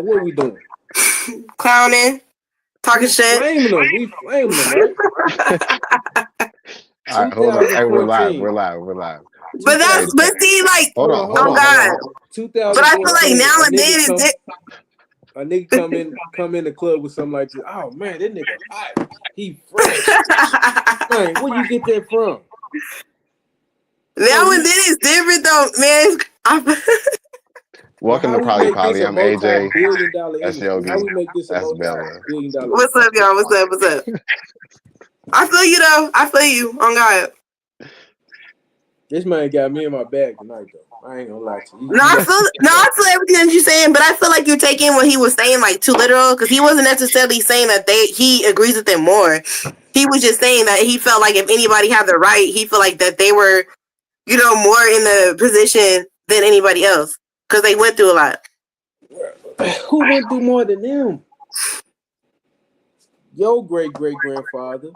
What we doing? Clowning, talking shit. We flaming them, right? All right, hold on. Hey, we're live. But see, like, hold on. God. 2014. But I feel like now and then a nigga come in the club with something like this. Oh man, that nigga hot. He fresh. Man, where you get that from? Now and then it's different though, man. Welcome to Probably Polly. I'm AJ. That's Yogi. How we make this a That's Bella. $billion? What's up, y'all? What's up? I feel you though. I feel you. On God. This man got me in my bag tonight though. I ain't gonna lie to you. I feel everything that you're saying, but I feel like you're taking what he was saying like too literal, because he wasn't necessarily saying that he agrees with them more. He was just saying that he felt like if anybody had the right, he felt like that they were, more in the position than anybody else, because they went through a lot. Who went through more than them? Your great-great-grandfather,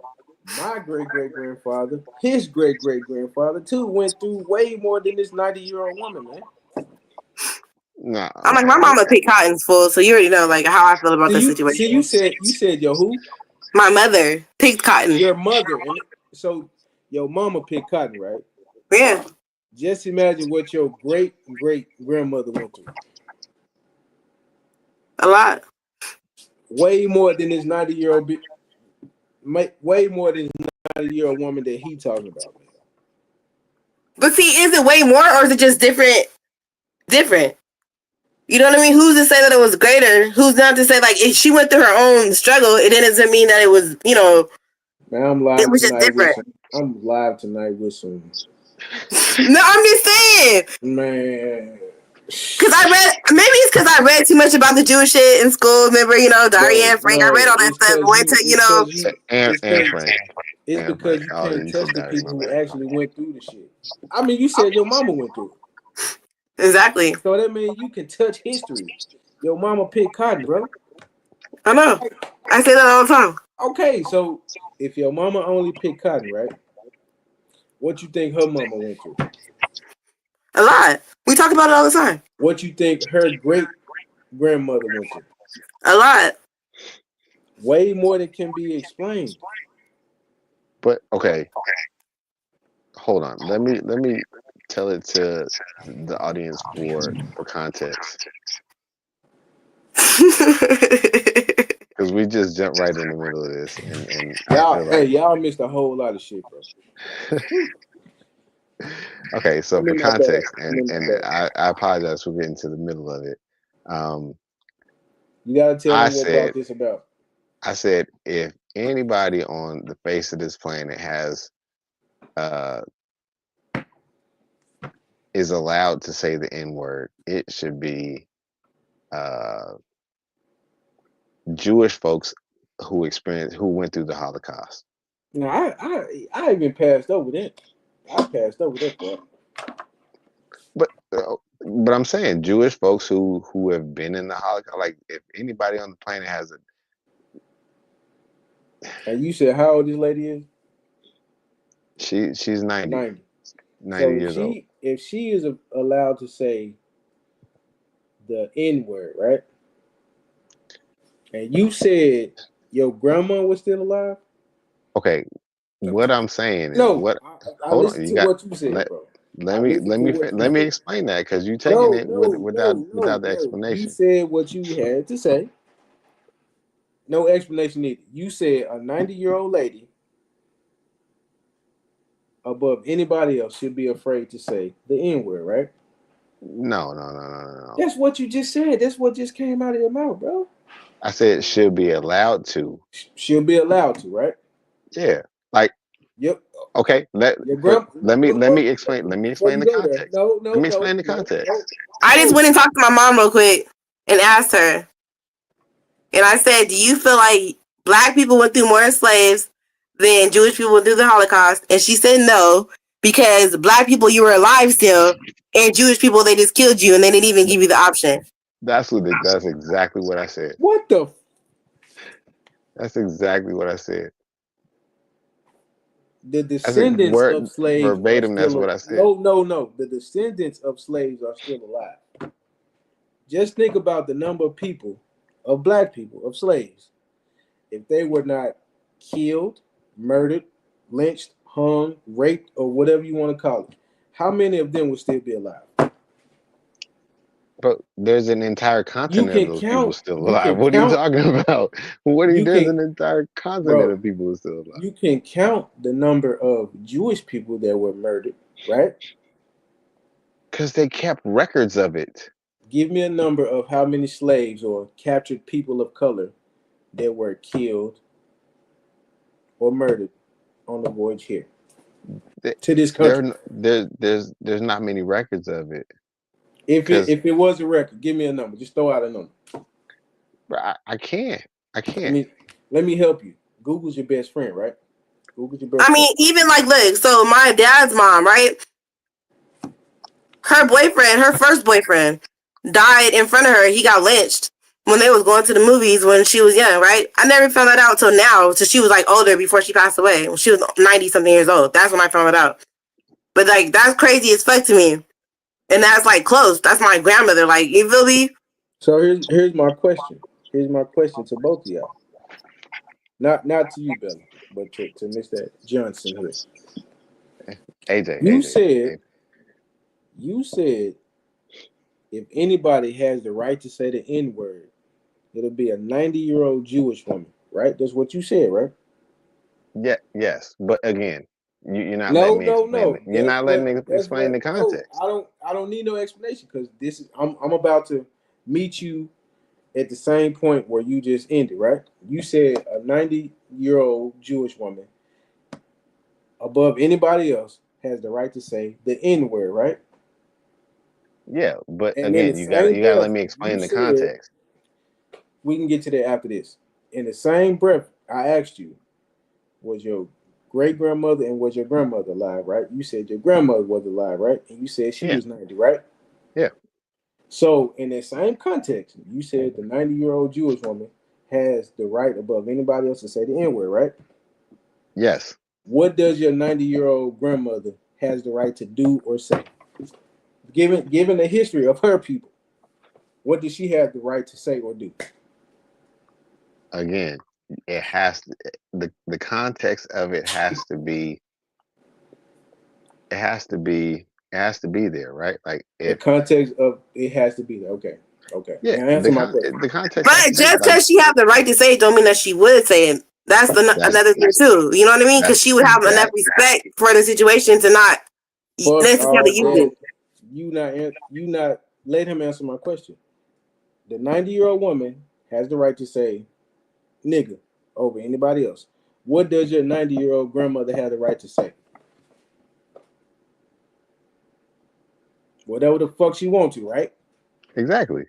my great-great-grandfather, his great-great-grandfather too went through way more than this 90-year-old woman, man. Nah, I'm like, my mama picked cottons full, so you already know like how I feel about this situation. See, you said your who? My mother picked cotton. Your mother, and so your mama picked cotton, right? Yeah. Just imagine what your great-great-grandmother went through. A lot. Way more than this 90-year-old way more than 90-year-old woman that he talking about. Man. But see, is it way more or is it just different? You know what I mean? Who's to say that it was greater? Who's not to say like if she went through her own struggle, it doesn't mean that it was, Man, I'm live. It was just different. I'm live tonight with some. No, I'm just saying. Man. Because maybe it's because I read too much about the Jewish shit in school. Remember, Daria and Frank. I read all that stuff. Went to, and Frank. It's because you can't touch the people who actually went through the shit. I mean, you said your mama went through it. Exactly. So that means you can touch history. Your mama picked cotton, bro. I know. I say that all the time. Okay, so if your mama only picked cotton, right? What you think her mama went through? A lot. We talk about it all the time. What you think her great-grandmother went through? A lot. Way more than can be explained. But okay. Hold on. Let me tell it to the audience for context. Because we just jumped right in the middle of this, and y'all missed a whole lot of shit, bro. Okay, so for context, and I apologize for getting to the middle of it. You gotta tell me what brought this about. I said if anybody on the face of this planet is allowed to say the N-word, it should be Jewish folks who went through the Holocaust. No, I even passed over that. I passed over that part. But I'm saying Jewish folks who have been in the Holocaust, like if anybody on the planet has a. And you said how old this lady is? She's 90 so years old. If she is allowed to say the N-word, right? And you said your grandma was still alive? Okay. What I'm saying is what I listened to what you said, bro. Let me explain that because you're taking it without the explanation. You said what you had to say. No explanation needed. You said a 90-year-old lady above anybody else should be afraid to say the N-word, right? No. That's what you just said. That's what just came out of your mouth, bro. I said should be allowed to. Should be allowed to, right? Yeah. Like. Yep. Okay. Let me explain. Let me explain the context. Let me explain the context. I just went and talked to my mom real quick and asked her. And I said, do you feel like black people went through more slaves than Jewish people went through the Holocaust? And she said no, because black people, you were alive still, and Jewish people, they just killed you and they didn't even give you the option. That's exactly what I said. What the? That's exactly what I said. The descendants of slaves verbatim. That's what I said. No. The descendants of slaves are still alive. Just think about the number of people, of black people, of slaves, if they were not killed, murdered, lynched, hung, raped, or whatever you want to call it. How many of them would still be alive? But there's an entire You continent of can those people count. still You alive. can What are you count. talking about? You There's can, an entire continent bro. of people who are still alive. You can count the number of Jewish people that were murdered, right? Because they kept records of it. Give me a number of how many slaves or captured people of color that were killed or murdered on the voyage here Th- to this There, country. there's not many records of it. If it Because if it was a record, give me a number. Just throw out a number. I can't. I Let can't. me let me help you. Google's your best friend, right? Google's your best I friend. mean, even like, look, so my dad's mom, right? Her boyfriend, her first boyfriend, died in front of her. He got lynched when they was going to the movies when she was young, right? I never found that out till now, till she was like older before she passed away. When she was 90 something years old. That's when I found it out. But like, that's crazy as fuck to me. And that's like close. That's my grandmother. Like, you feel me? So here's my question. Here's my question to both of y'all. Not to you, Bella, but to Mr. Johnson here. AJ, You AJ, said you said if anybody has the right to say the N word, it'll be a 90-year-old Jewish woman, right? That's what you said, right? Yeah, yes. But again, you're not letting No, me no, explain no. it. You're not letting me That's explain the what no, context. I don't need no explanation because this is I'm about to meet you at the same point where you just ended, right? You said a 90-year-old Jewish woman above anybody else has the right to say the N word, right? Yeah, but And in the again, same you gotta let breath, me you explain the said context. we can get to that after this. In the same breath, I asked you, was your great grandmother and was your grandmother alive, right? You said your grandmother was alive, right? And you said she Yeah, was 90, right? yeah, So, in that same context, you said the 90-year-old Jewish woman has the right above anybody else to say the N word, right? yes. What does your 90-year-old grandmother has the right to do or say? Given the history of her people, what does she have the right to say or do? Again, it has to, the context of it has to be it has to be there, right? Like The if context of it has to be there. Okay. Okay. yeah, Now answer my question. the context But has to be just like because she have the right to say it don't mean that she would say it. That's that's another thing too. You know what I mean? Because that's she would have enough that respect for the situation to not Fuck necessarily all use that. it. You not let him answer my question. The 90-year-old woman has the right to say nigga over anybody else. What does your 90-year-old grandmother have the right to say? Whatever the fuck she wants to, right? exactly.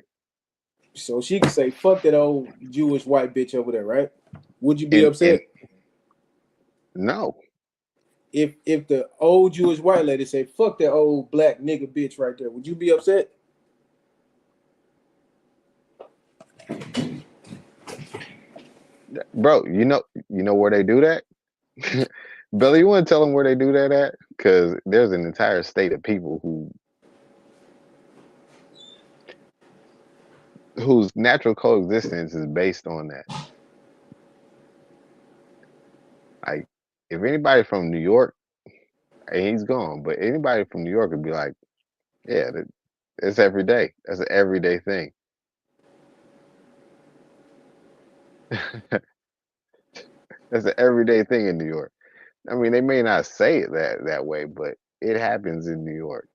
So she can say fuck that old Jewish white bitch over there, right? Would you be And upset no, if the old Jewish white lady say fuck that old black nigga bitch right there? Would you be upset? bro, you know where they do that? Billy, you want to tell them where they do that at? Because there's an entire state of people whose natural coexistence is based on that. Like, if anybody from New York, hey, he's gone, but anybody from New York would be like, yeah, it's every day. That's an everyday thing. That's an everyday thing in New York. I mean, they may not say it that way, but it happens in New York.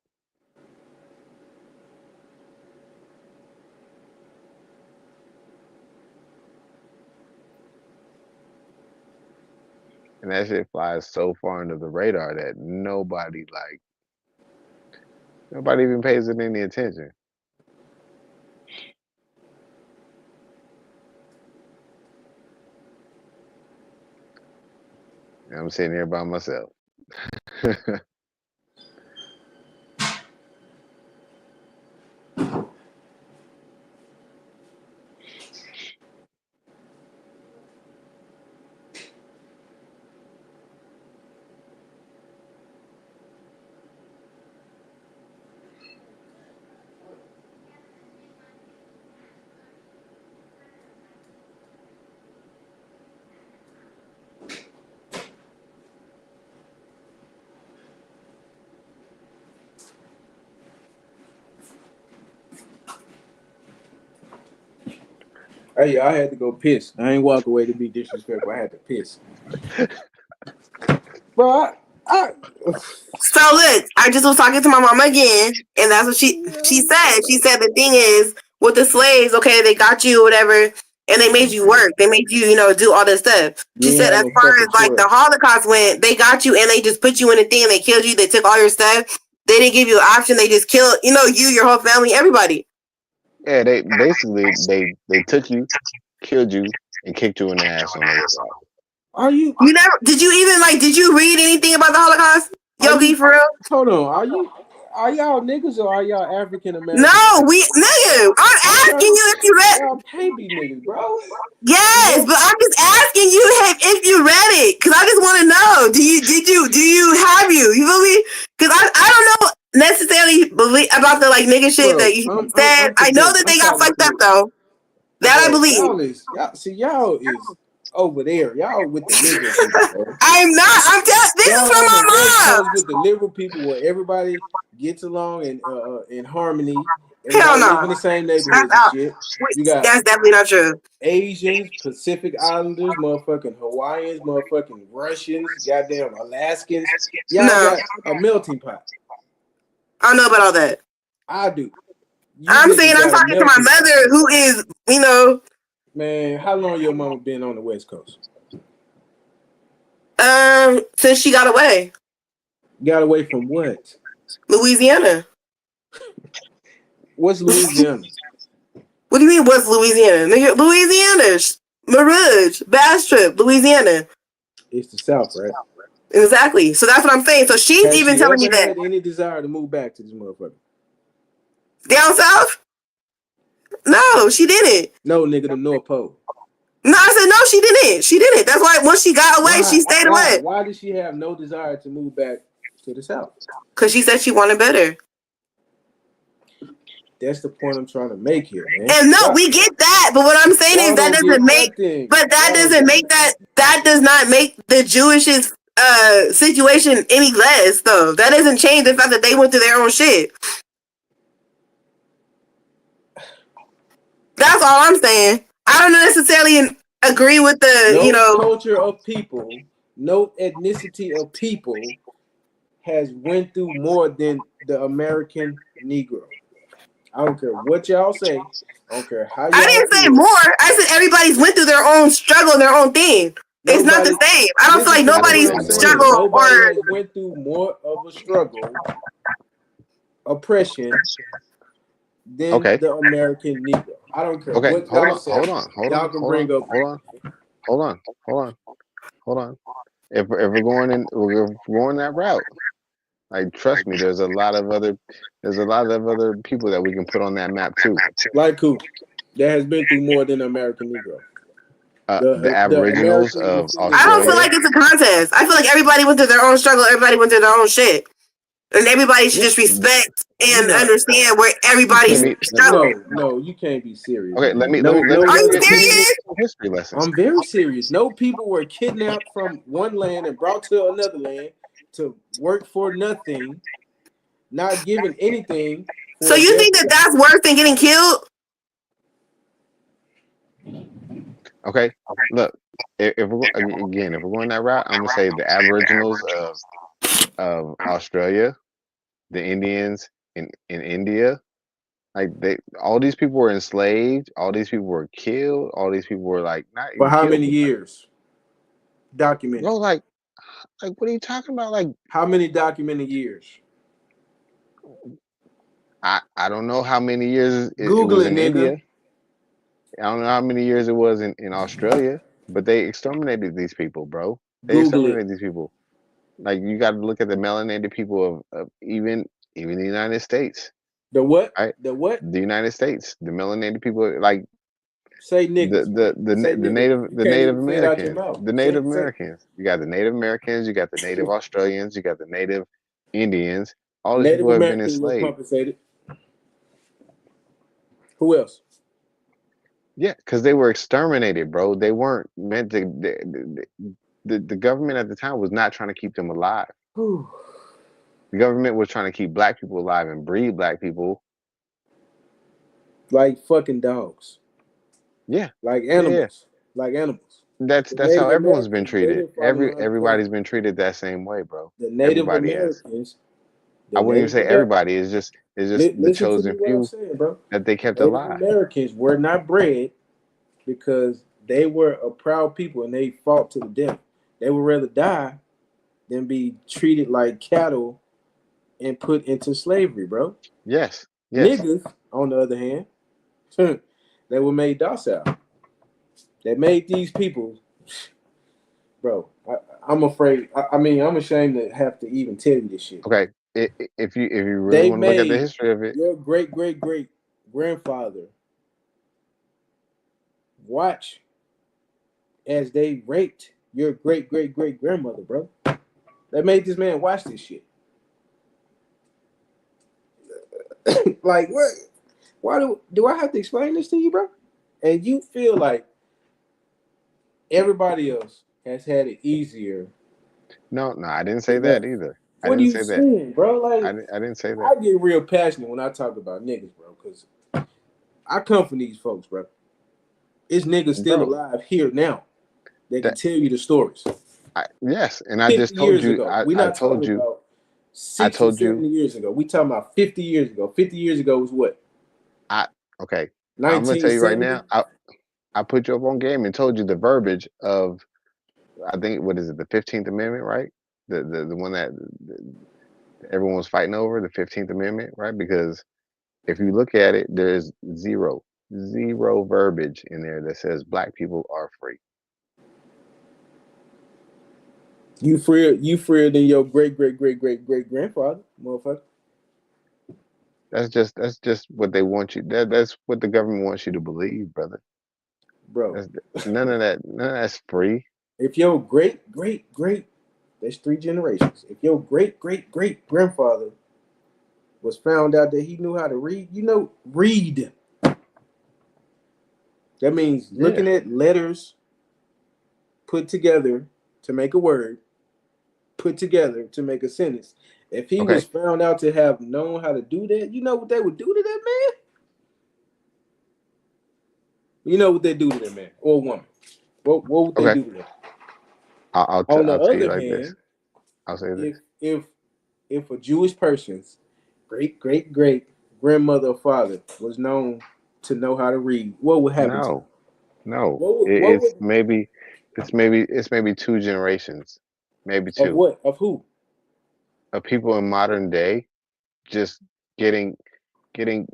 And that shit flies so far under the radar that nobody even pays it any attention. And I'm sitting here by myself. Hey, I had to go piss. I ain't walk away to be disrespectful. I had to piss. Bro, I So look, I just was talking to my mama again, and that's what she said. She said the thing is with the slaves, okay, they got you, whatever, and they made you work. They made you, do all this stuff. you She ain't said had as no far as fucking like the choice. Holocaust went, they got you and they just put you in a thing. They killed you. They took all your stuff. They didn't give you an option. They just killed, you, your whole family, everybody. Yeah, they basically they took you, killed you, and kicked you in the ass on the way out. Are you? You never? Did you even did you read anything about the Holocaust, Yogi? For real? Hold on. Are y'all niggas or are y'all African American? No, nigga. I'm asking Okay. you if you read. Y'all can't be niggas, bro. Yes, but I'm just asking you if you read it, because I just want to know. Do you have you? You feel me? Because I don't know necessarily believe about the like nigga shit Bro, that you said. I'm I know convinced. that I'm they got talking fucked up to though. That I bro. believe. Y'all is over there. Y'all with the liberal people, bro. I'm not. I'm telling. This is Y'all from on the West my Coast mom. with the liberal people where everybody gets along and in harmony. Hell Everybody live no. in the same That's neighborhoods and out. shit. You got That's definitely not true. Asians, Pacific Islanders, motherfucking Hawaiians, motherfucking Russians, goddamn Alaskans. Y'all No, got a melting pot. I don't know about all that. I do. You I'm saying niggas I'm got a talking to my melting pot. mother, who is, Man, how long your mama been on the West Coast? since she got away, Got away from what? Louisiana. What's Louisiana? What do you mean? What's Louisiana? Nigga, Louisiana, Marouge, Bastrop, Louisiana. It's the South, right? Exactly. So that's what I'm saying. So she's Has even she telling me ever that had any desire to move back to this motherfucker? down south. No, she didn't. No, nigga, the North Pole. No, I said no, she didn't. She didn't. That's why once she got away, Why? she stayed Why? away Why did she have no desire to move back to the South? because she said she wanted better. That's the point I'm trying to make here, man. And no, we get that, but what I'm saying is Y'all that don't get doesn't make, nothing. but that Y'all don't doesn't get make nothing. that does not make the Jewish's situation any less though. That doesn't change the fact that they went through their own shit. That's all I'm saying. I don't necessarily agree with the, No culture of people, no ethnicity of people has went through more than the American Negro. I don't care what y'all say. I don't care how I y'all didn't say feel. more. I said everybody's went through their own struggle, their own thing. It's not the Nobody same. I don't feel listen like to I what nobody's I'm didn't say saying. struggle that. Nobody or has went through more of a struggle, oppression than Okay, the American Negro. I don't care okay. what y'all say. Y'all can Hold bring on, up hold on, hold on, hold on, hold on. If we're going in, if we're going that route. Like, trust me, there's a lot of other people that we can put on that map too. like who that has been through more than the American Negro. The The Aboriginals American of descendants I of don't feel Australia. like it's a contest. I feel like everybody went through their own struggle, everybody went through their own shit. And everybody should just respect you and not understand where you everybody's can't struggle. no you can't be serious, Okay, man. No Are you let me give serious? you some history lessons. I'm very serious. No people were kidnapped from one land and brought to another land to work for nothing, not given anything So for you just think that that's worse than getting killed? Okay, look, if we're again, if we're going that route, I'm gonna say the Aboriginals of Australia, the Indians in India. Like, all these people were enslaved, all these people were killed, all these people were like not for even how killed, many but years? Documented. bro, like what are you talking about? Like, How many documented years? I don't know how many years it Google was it, in nigga. India. I don't know how many years it was in Australia, but they exterminated these people, bro. They Google it. exterminated these people. Like, you got to look at the melanated people of even the United States, The what? right? The what? The United States, the melanated people, like Say niggas, man. Say niggas. You The can't Native even say it out your Americans, mouth. the Native Americans. You got the Native Americans, you got the Native Australians, you got the Native Indians. All these Native people have been Americans were enslaved. compensated. Who else? Yeah, because they were exterminated, bro. They weren't meant to. The government at the time was not trying to keep them alive. Whew. The government was trying to keep black people alive and breed black people. Like fucking dogs. Yeah, like yeah. animals, like animals. That's how everyone's been treated. Everybody's been treated that same way, bro. Native Everybody has. Americans, I the wouldn't even Native say Amer- everybody. It's just the listen to me chosen what I'm few saying, bro. that they kept Native alive. Americans were not bred because they were a proud people and they fought to the death. They would rather die than be treated like cattle and put into slavery, bro. Yes, yes. Niggas, on the other hand, they were made docile. They made these people, bro. I'm afraid. I mean, I'm ashamed to have to even tell you this shit. Okay. If you really They want to look at the made history of it, your great great great grandfather watch as they raped your great great great grandmother, bro. They made this man watch this shit. Like what? Why do I have to explain this to you, bro? And you feel like everybody else has had it easier no, I didn't say than that us. either. I What are didn't you say that. saying, bro? Like I didn't say that. I get real passionate when I talk about niggas, bro, because I come from these folks, bro. It's niggas still Bro, alive here now. They can that tell you the stories. yes, and I 50 just told years you. ago. We're I not talking told you. about I 60, told you. 70 years ago. We talking about 50 years ago. 50 years ago was what? I okay. I'm gonna tell you right 1970? now. I put you up on game and told you the verbiage of, I think, what is it, the 15th Amendment, right? The one that everyone was fighting over, the 15th Amendment, right? Because if you look at it, there's zero verbiage in there that says black people are free. You freer than your great great great great great grandfather, motherfucker. That's just what they want you. That's what the government wants you to believe, brother. Bro. That's, none of that's free. If your great great great, that's 3 generations. If your great great great grandfather was found out that he knew how to read, read. That means Yeah. looking at letters put together to make a word, put together to make a sentence. If he Okay. was found out to have known how to do that, you know what they would do to that man? You know what they do to that man or woman? What would they Okay. do to them? I'll On the I'll tell you other like this. hand, I'll say if this. if if a Jewish person's great great great grandmother or father was known to know how to read, what would happen to them? No, no. What It's would maybe 2 generations, maybe of two, what of who? of people in modern day just getting getting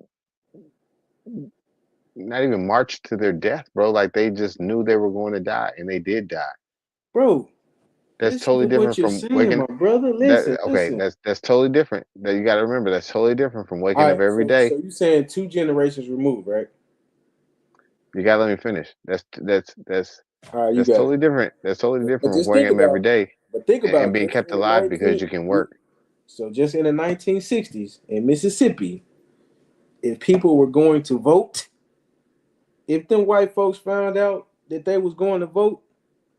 not even marched to their death, bro. Like they just knew they were going to die, and they did die. Bro, That's listen totally to what different you're from saying, waking. my brother. That Listen, okay? listen. That's totally different. That you got to remember. That's totally different from All waking up right, every so day. you saying 2 generations removed, right? You got to let me finish. All right, you That's got it. totally different. That's totally But different from just waking think up every about, day but think and about being just kept in the alive because 19, you can work. so just in the 1960s in Mississippi, if people were going to vote, if them white folks found out that they was going to vote,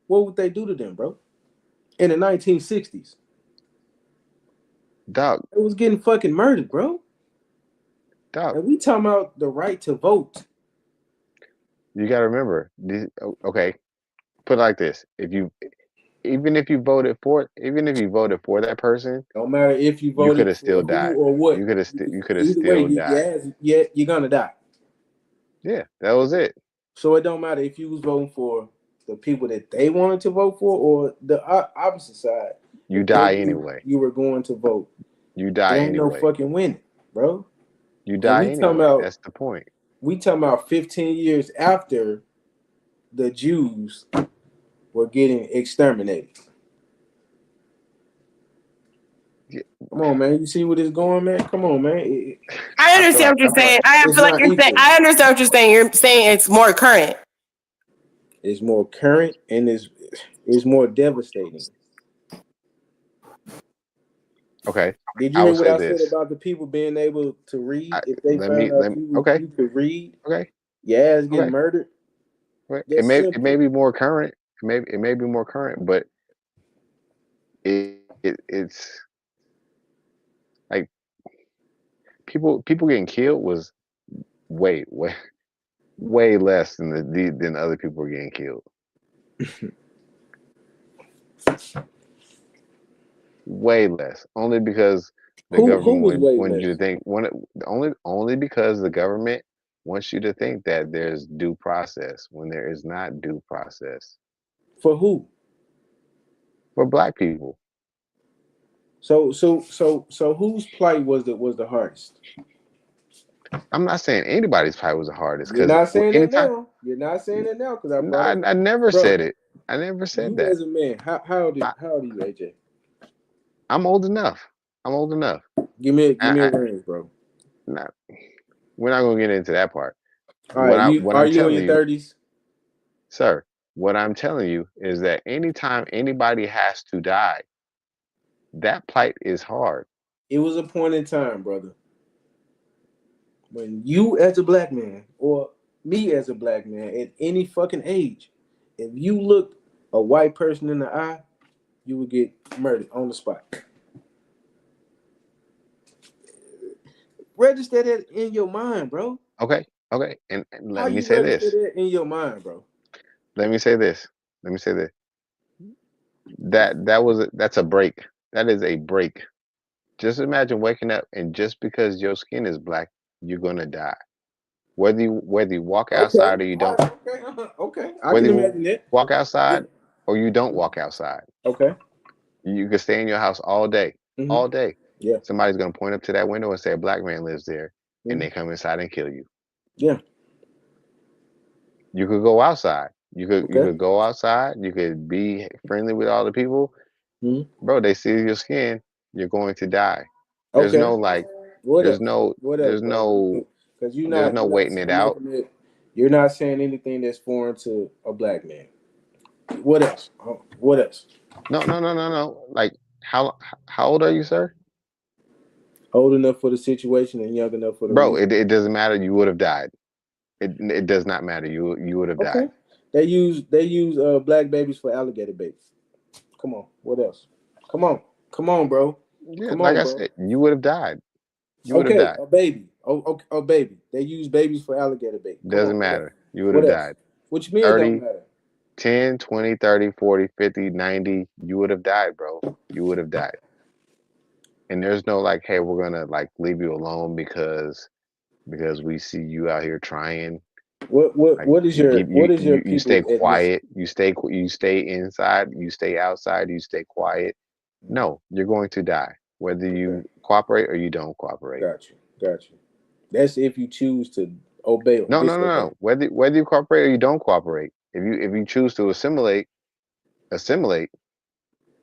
what would they do to them, bro? In the 1960s, Dog, they was getting fucking murdered, bro. dog. And we talking about the right to vote. You got to remember. Okay, put it like this: even if you voted for that person, No matter if you you could voted have for still who died. or what. You could have Either way, still died. you're gonna die. Yeah, that was it. So it don't matter if you was voting for the people that they wanted to vote for or the opposite side. You If they die knew anyway. you were going to vote, You it die ain't no anyway. fucking winning, bro. You And die anyway. That's the point. we talking about 15 years after the Jews were getting exterminated. Yeah, Come on, man. You see what it's going, man? Come on, man. I I feel understand like what you're saying. I It's feel like not you're saying. equal. I understand what you're saying. You're saying it's more current. It's more current and it's more devastating. okay. Did you I hear will what say I said this. about the people being able to read? I If they found out let me. you Okay. you could read, Okay. your ass getting Okay. murdered. Okay. That's It may simple. be more current. It may be more current, but it's like people getting killed was way way less than than other people were getting killed. Way less, only because the Who government was way wanted you to less? think only because the government wants you to think that there's due process when there is not due process For who? for black people. So whose plight was the hardest? I'm not saying anybody's probably was the hardest You're because not saying that anytime now. You're not saying that now because I no, brought up, I never bro. said it. I never said You that. as a man, I, how old are you, AJ? I'm old enough. I'm old enough. Give me a I, range, bro. not, we're not gonna get into that part. All right, you What are I'm you in telling your you, 30s? sir, what I'm telling you is that anytime anybody has to die, that plight is hard. It was a point in time, brother, when you as a black man or me as a black man at any fucking age, if you looked a white person in the eye, you would get murdered on the spot. Register that in your mind, bro. Okay, okay, and How let me you say register this. that in your mind, bro? Let me say this. Let me say this. That's a break. That is a break. Just imagine waking up and just because your skin is black, you're gonna die. Whether you walk Okay, outside or you all don't, right, okay, okay. I whether can you imagine that. walk Yeah. outside or you don't walk outside, Okay. you can stay in your house all day, Mm-hmm. all day. Yeah. Somebody's gonna point up to that window and say a black man lives there, and Mm-hmm. they come inside and kill you. Yeah. You could go outside. You Okay. could go outside. You could be friendly with all the people. Mm-hmm. Bro, they see your skin, you're going to die. There's Okay. no like, What there's else? no, What else, there's bro? no, Because there's no you're not waiting it saying out. nothing that you're not saying anything that's foreign to a black man. What else? What else? No, no, no, no, no. Like, how old are you, sir? Old enough for the situation and young enough for the Bro, reason. it doesn't matter. You would have died. It does not matter. You would have Okay. died. They use black babies for alligator baits. Come on. What else? Come on. Come on, bro. Yeah, Come like on, I bro. said, you would have died. You would have Okay, died. a baby. Oh, okay, a baby. They use babies for alligator bait. Come on. Doesn't What else? matter. You would What have else? died. What you mean it don't 30, matter? 10, 20, 30, 40, 50, 90. You would have died, bro. You would have died. And there's no like, hey, we're gonna like leave you alone because we see you out here trying. What what Like what is your what is your you stay people's ethnicity? quiet. You stay inside. You stay outside. You stay quiet. No, you're going to die whether Okay, you cooperate or you don't cooperate. got you, got you. That's if you choose to obey or No, no, no, disobey. no. Whether you cooperate or you don't cooperate. If you choose to assimilate,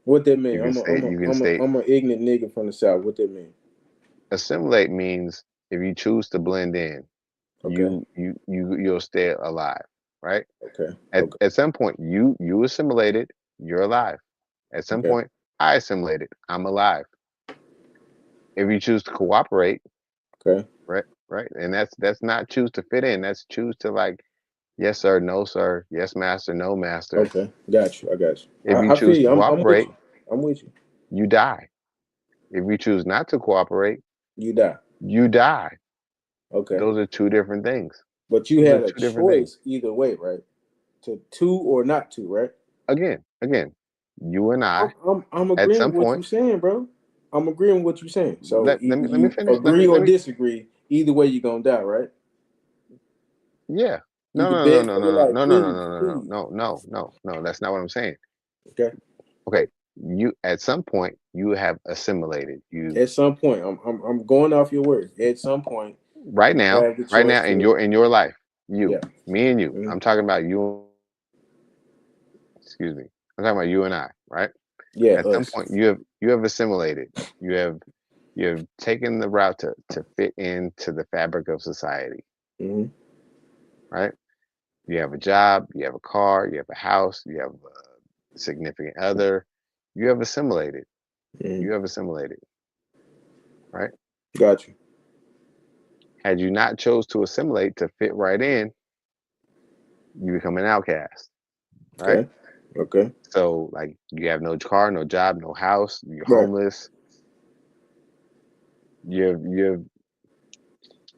What that mean? you can I'm a stay. I'm a You can I'm a stay. I'm a ignorant nigga from the south. What that mean? Assimilate means if you choose to blend in, Okay, you'll stay alive, right? okay, At okay, some point, you assimilated, you're alive. At some okay, point, I assimilated, I'm alive. If you choose to cooperate, okay, right, and that's not choose to fit in. That's choose to like, yes sir, no sir, yes master, no master. okay. Got you. I got you. If you I feel choose to you. I'm with cooperate, you. I'm with you. you die. If you choose not to cooperate, You die. you die. Okay, Those are two different things. but you Those are had a two different things. choice either way, right? To or not to, right? Again, you and I'm, I, I'm I'm at agreeing some with what you're point, saying, bro. I'm agreeing with what you're saying. So let me you finish. agree or disagree. Either way, you're gonna die, right? Yeah. You No, can no, no, beg no, for no, your no, life, no, no, no, please, no, no, please. no, no, no, no. That's not what I'm saying. Okay. Okay. You at some point you have assimilated. You At some point, I'm going off your words. At some point, you have the right choice now to. in your life, you, Yeah. me and you. Mhm. I'm talking about you. Excuse me. I'm talking about you and I. Right. Yeah. At some Us. point you have assimilated. You have you have taken the route to fit into the fabric of society. Hmm. Right. You have a job. You have a car. You have a house. You have a significant other. You have assimilated. Hmm. You have assimilated, right? Got you. Had you not chose to assimilate to fit right in, you become an outcast, right? Okay. Okay. So like you have no car, no job, no house, you're Right. homeless. You have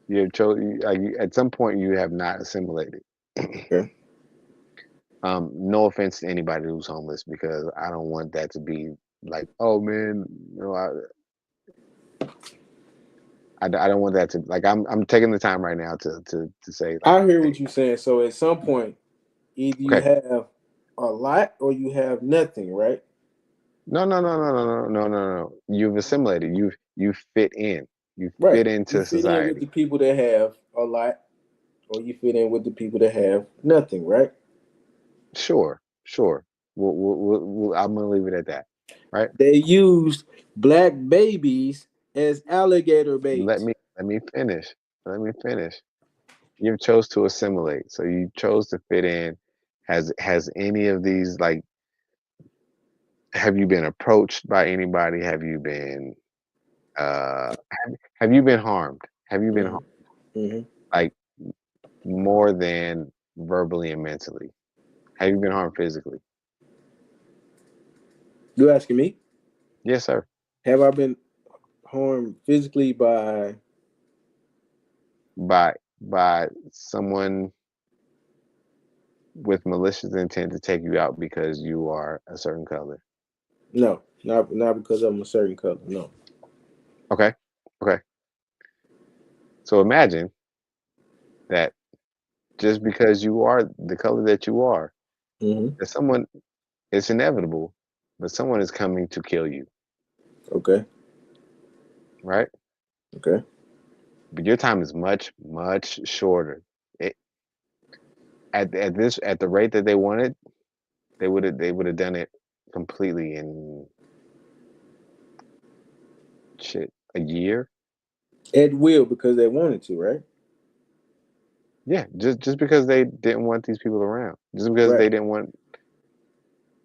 You have chosen. At some point, you have not assimilated. Okay. No offense to anybody who's homeless, because I don't want that to be like, oh man, I don't want that to like. I'm taking the time right now to say like, I hear hey, what you're saying. So at some point, either you okay, have a lot or you have nothing, right? no. You've assimilated. You fit in. You Right. fit You into fit in with the society. people that have a lot, or you fit in with the people that have nothing, right? Sure, sure. I'm gonna leave it at that. Right. They used black babies as alligator Let bait. me let me finish. Let me finish. You chose to assimilate, so you chose to fit in. Has any of these like? Have you been approached by anybody? Have you been harmed? Have you been harmed, Mm-hmm. Mm-hmm. like more than verbally and mentally? Have you been harmed physically? You asking me? Yes, sir. Have I been harmed physically by? By someone with malicious intent to take you out because you are a certain color. No, not because I'm a certain color. No. Okay. Okay. So imagine that just because you are the color that you are, Mm-hmm. that someone, it's inevitable, but someone is coming to kill you, Okay. right? Okay. But your time is much, much shorter. It, at the rate that they wanted, they would have done it completely in shit a year. At will because they wanted to, right? Yeah, just because they didn't want these people around, just because Right. they didn't want,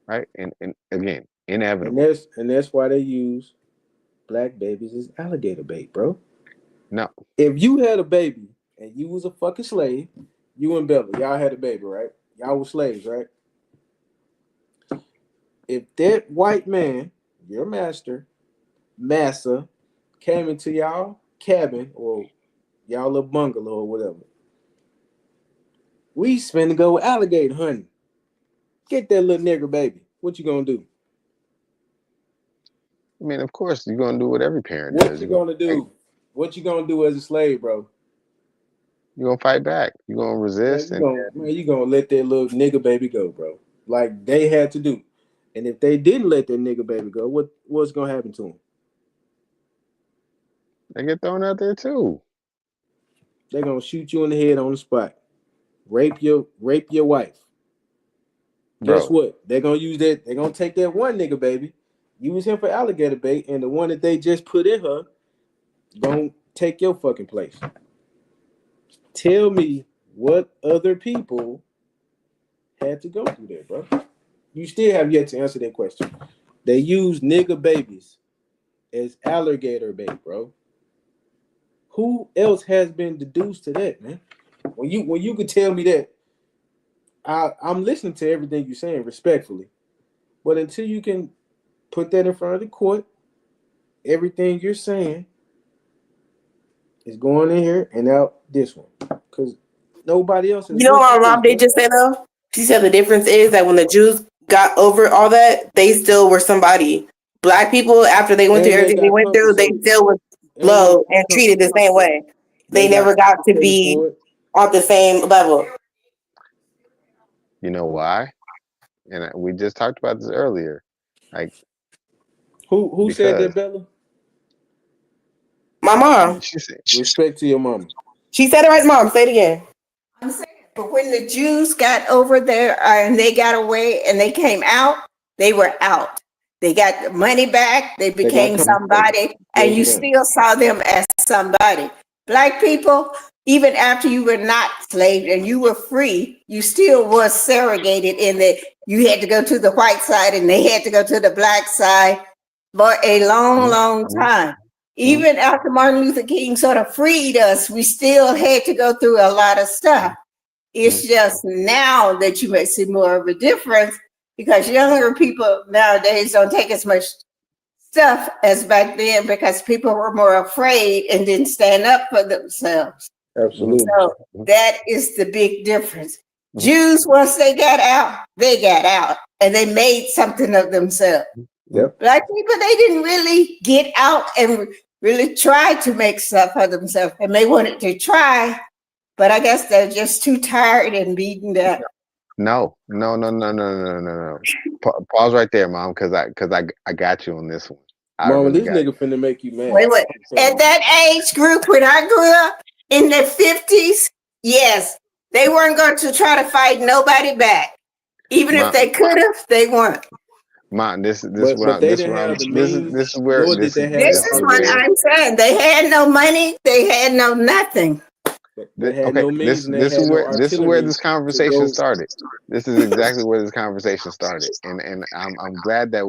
right? And again, And inevitable. that's why they use black babies as alligator bait, bro. No, If you had a baby and you was a fucking slave, you and Bella, y'all had a baby, right? Y'all were slaves, right? If that white man, your master, massa, came into y'all cabin or y'all little bungalow or whatever, we finna go alligator hunting. Get that little nigger baby. What you gonna do? I mean, of course, you're gonna do what every parent What does. you You're gonna gonna fight. do? What you gonna do as a slave, bro? You're gonna fight back. You're gonna resist, and You gonna let that little nigga baby go, bro. Like they had to do. And if they didn't let that nigga baby go, what's gonna happen to him? they get thrown out there too, They're gonna shoot you in the head on the spot. Rape your wife. Guess bro. what? They're gonna use that, they're gonna take that one nigga baby, use him for alligator bait, and the one that they just put in her gonna take your fucking place. Tell me what other people had to go through that, bro. You still have yet to answer that question. They use nigga babies as alligator bait, bro. Who else has been deduced to that, man? When you could tell me that, I'm listening to everything you're saying respectfully, but until you can put that in front of the court, everything you're saying is going in here and out this one, because nobody else has You know went what through my this, mom did bro. just say though? She said the difference is that when the Jews got over all that, they still were somebody. Black people, after they went through And they everything they got went through, they compensated. still was And they low got and treated the compensated same for it. way. They They got never got to compensated be for it. on the same level. You know why? And we just talked about this earlier, like Who said that, because Bella? My mom, she said, Respect to your mama. she said it right. Mom, say it again. I'm saying, but when the Jews got over there and they got away and they came out, they were out. They got the money back. They They got became compensated. somebody, and Yes, you ma'am. still saw them as somebody. Black people, even after you were not slaves and you were free, you still was segregated in that you had to go to the white side and they had to go to the black side for a long, mm, long mm, time. mm, Even after Martin Luther King sort of freed us, we still had to go through a lot of stuff. mm, mm. It's just now that you may see more of a difference because younger people nowadays don't take as much stuff as back then because people were more afraid and didn't stand up for themselves. Absolutely. So that is the big difference. Mhm. Jews, once they got out, and they made something of themselves. Yep. Black people, they didn't really get out and really try to make stuff of themselves. And they wanted to try, but I guess they're just too tired and beaten down. No. Pause right there, Mom, because I got you on this one. I Mama, really this got you. nigga finna make you mad. Wait. At that age group, when I grew up in the 50s, yes, they weren't going to try to fight nobody back. Even if they could have, they weren't. Mom, this But what they this didn't what I'm have the this means, is where nor this did is they have This the is this is what where argument. I'm saying. They had no money. They had no nothing. They had okay no means, and they this is had no where artillery this to conversation go. started. This is exactly where this conversation started, and I'm glad that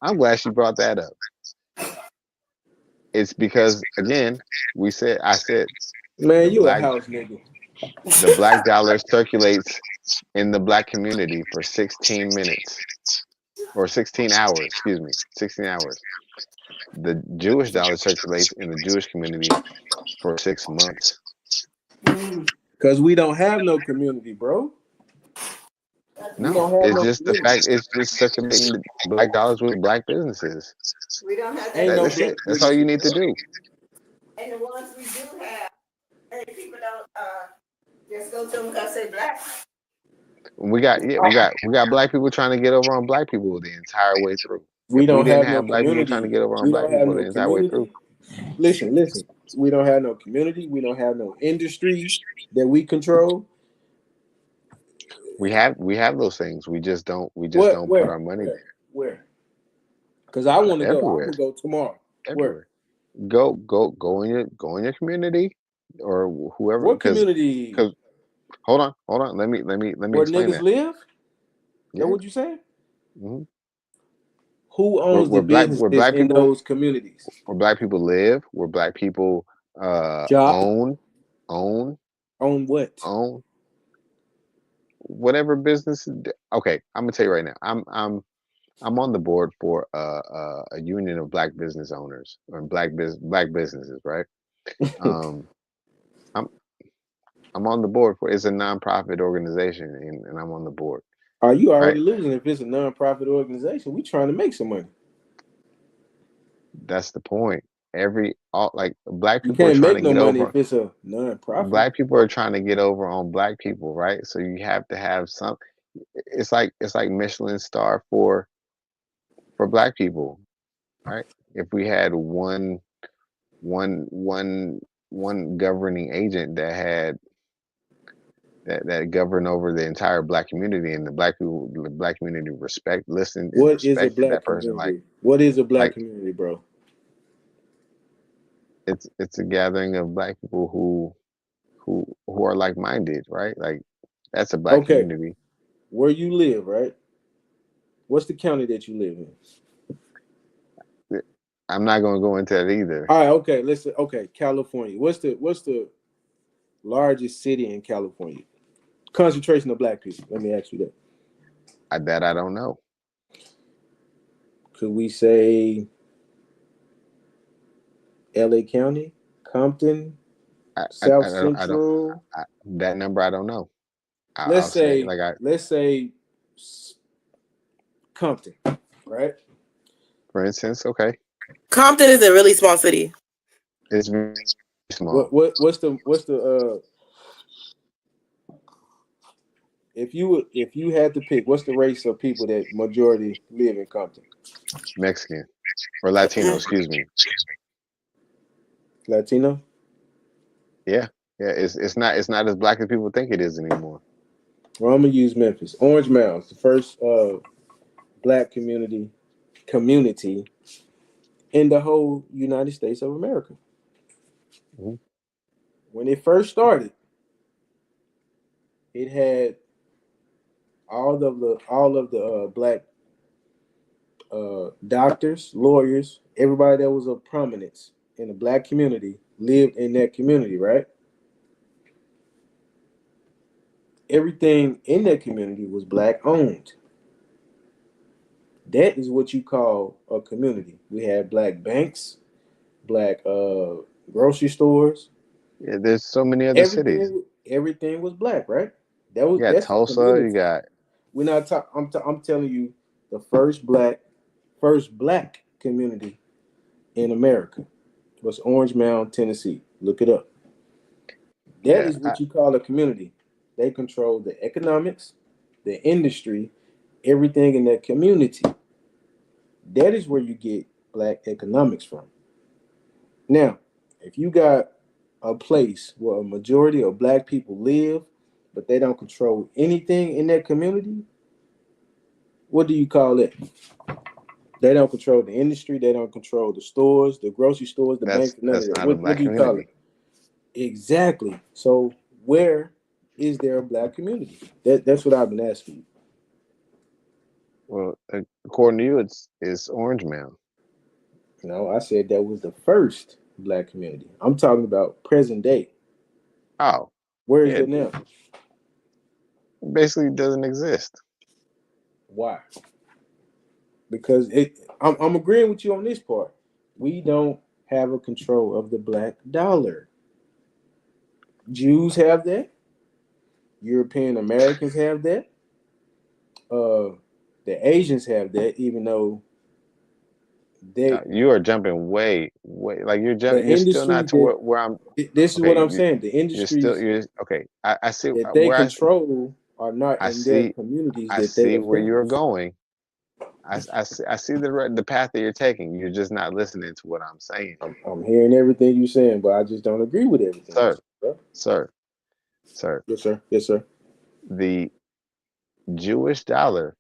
I'm glad she brought that up. It's because again I said Man, the you a black house nigga. the black dollar circulates in the black community for 16 minutes or 16 hours, excuse me, 16 hours. The Jewish dollar circulates in the Jewish community for 6 months. Cause we don't have no community, bro. We No, don't have it's no just the community. fact it's just circulating the black dollars with black businesses. We don't have Ain't that. no That's black it. That's all you need to do. And the ones we do have, and people don't just go to them because they're black. We got black people trying to get over on black people the entire way through. We If we don't didn't have no have black people trying to community. get over on We black don't have people no the entire way through, community. Listen. We don't have no community. We don't have no industry that we control. we have those things. We just don't What? put our money there. Where? Because I want to go. I'm Everywhere. gonna go tomorrow. Where? Everywhere. Go in your community or whoever What because community? hold on. Let me Where explain niggas that. live? Is that Yeah. what you saying? hmm Who owns the Where businesses black in people those communities? where black people live, where black people Job own on what? whatever business. Okay, I'm gonna tell you right now. I'm on the board for a union of black business owners or black businesses, right? Um, I'm I'm on the board for it's a nonprofit organization, and I'm on the board, Are you right? already losing if it's a non-profit organization? We trying to make some money. That's the point. All like black You people are can't trying make to no get money over. if it's a non-profit. Black people are trying to get over on black people, right? So you have to have some. It's like Michelin star for black people, right? If we had one one governing agent that had that governed over the entire black community and the black community listened and What is a respected black that person community? What is a black like community, bro? it's a gathering of black people who are like-minded, right? Like that's a black Okay, community. where you live, right? What's the county that you live in? I'm not going to go into that either. All right, okay. Let's say, okay, California. What's the largest city in California? Concentration of black people. Let me ask you that. That I don't know. Could we say LA County, Compton, South I don't Central? that number I don't know. Let's I'll say say like let's say Compton, right? for instance, okay, Compton is a really small city. it's very small. What's the if you had to pick, what's the race of people that majority live in Compton? Mexican or Latino, excuse me. Latino? Yeah, it's not as black as people think it is anymore. Well, I'm gonna use Memphis. Orange Mounds, the first black community in the whole United States of America. Mm-hmm. When it first started, it had all of the black doctors, lawyers, everybody that was of prominence in the black community lived in that community, right? Everything in that community was black owned. That is what you call a community. We had black banks, black grocery stores. Yeah, there's so many other cities. Everything was black, right? You got That's the Tulsa. You community. got We're not talking. I'm telling you, the first black community in America was Orange Mound, Tennessee. Look it up. That yeah. is what you call a community. They control the economics, the industry, everything in that community. That is where you get black economics from. Now, if you got a place where a majority of black people live, but they don't control anything in that community, what do you call it? They don't control the industry. They don't control the stores, the grocery stores, the banks, none of that's that. not a What black do you call it? community. Exactly. So where is there a black community? That's what I've been asking you. Well, according to you, it's Orange Mound. No, I said that was the first black community. I'm talking about present day. Oh, Where is yeah. it now? It basically doesn't exist. Why? Because I'm agreeing with you on this part. We don't have a control of the black dollar. Jews have that. European Americans have that. Uh, the Asians have that, even though they You are jumping way, way. Like you're the You're still not industries to that where I'm. this is what Okay, I'm saying. The you're still. industries You're okay. I see that they where control are not I in their see. communities I that they see where affect. you're going. I see the path that you're taking. You're just not listening to what I'm saying, I'm hearing everything you're saying, but I just don't agree with everything you're sir, saying, bro. sir, sir. Yes, sir. Yes, sir. The Jewish dollar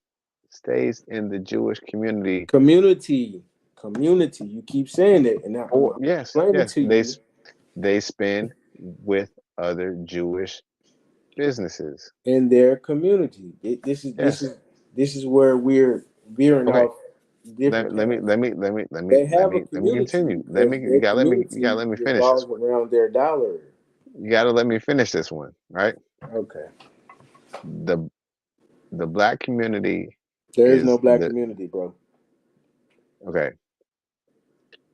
stays in the Jewish community. Community. You keep saying that, and now I'm Or yes, explaining yes, to you they spend with other Jewish businesses. in their community. Yes. This is where we're veering Okay. off different paths. They have a Let me community continue. because their You gotta community let me finish this revolves one. around their dollar. You gotta let me finish this one, right? Okay. The the black community There is no is black the community, bro. okay.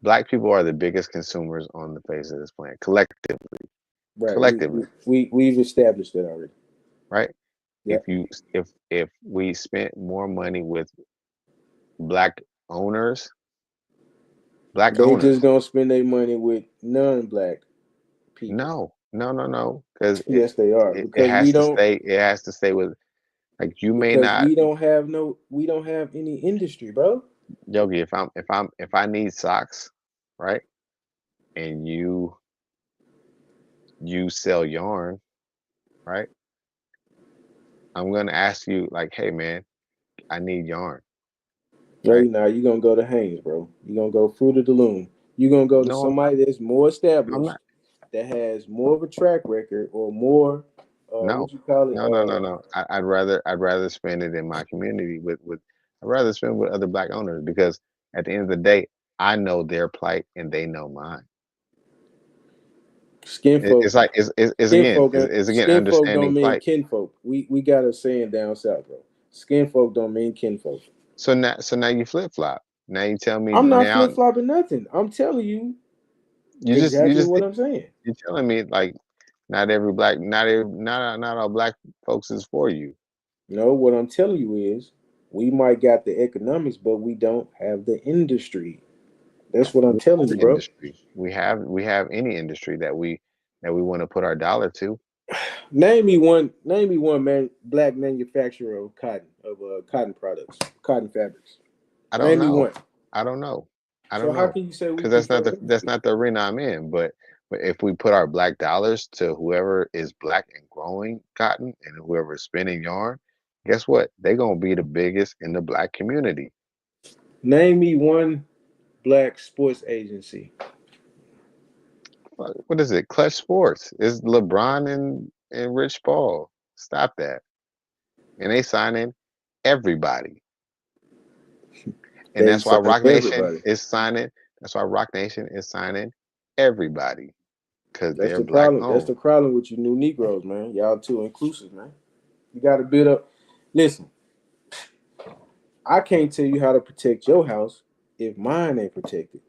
Black people are the biggest consumers on the face of this planet, Right. collectively, We've established that already. right? Yeah. If we spent more money with black owners, black They just owners, gonna spend their money with non-black people. no, because Yes, they are it because has to stay. It has to stay with like you may not, we don't have any industry, bro. Yogi. If I need socks, right, and you sell yarn, right, I'm gonna ask you like, hey man, I need yarn, No, right? you're not. You're gonna go to Haynes, bro. You're gonna go Fruit of the Loom. You're gonna go to No, somebody that's more I'm established, not. that has more of a track record or more No, what you call it? no. I'd rather spend it in my community with I'd rather spend with other black owners because at the end of the day, I know their plight and they know mine. Skin folk. It's again Skin folk don't understanding mean plight. kinfolk. We got a saying down south, bro. Skin folk don't mean kinfolk. So now you flip flop. Now you tell me I'm not now flip flopping nothing. I'm telling you you exactly just what I'm saying. you're telling me like not all black folks is for you. No, what I'm telling you is we might got the economics, but we don't have the industry. That's what I'm We telling have you, the bro. industry. We have any industry that we want to put our dollar to. Name me one man black manufacturer of cotton products, cotton fabrics. I don't Name me know. one. I don't know. I So don't how know can you say we because control the that's industry? not the arena I'm in. But if we put our black dollars to whoever is black and growing cotton and whoever is spinning yarn, guess what? They're gonna be the biggest in the black community. Name me one black sports agency. What is it? Clutch Sports. It's LeBron and Rich Paul. Stop that. And they signing everybody. And They that's why sign Rock Nation everybody. is signing. That's why Rock Nation is signing everybody because That's they're the black problem. That's owned. the problem with you new Negroes, man. Y'all too inclusive, man. You got to build up. Listen, I can't tell you how to protect your house if mine ain't protected.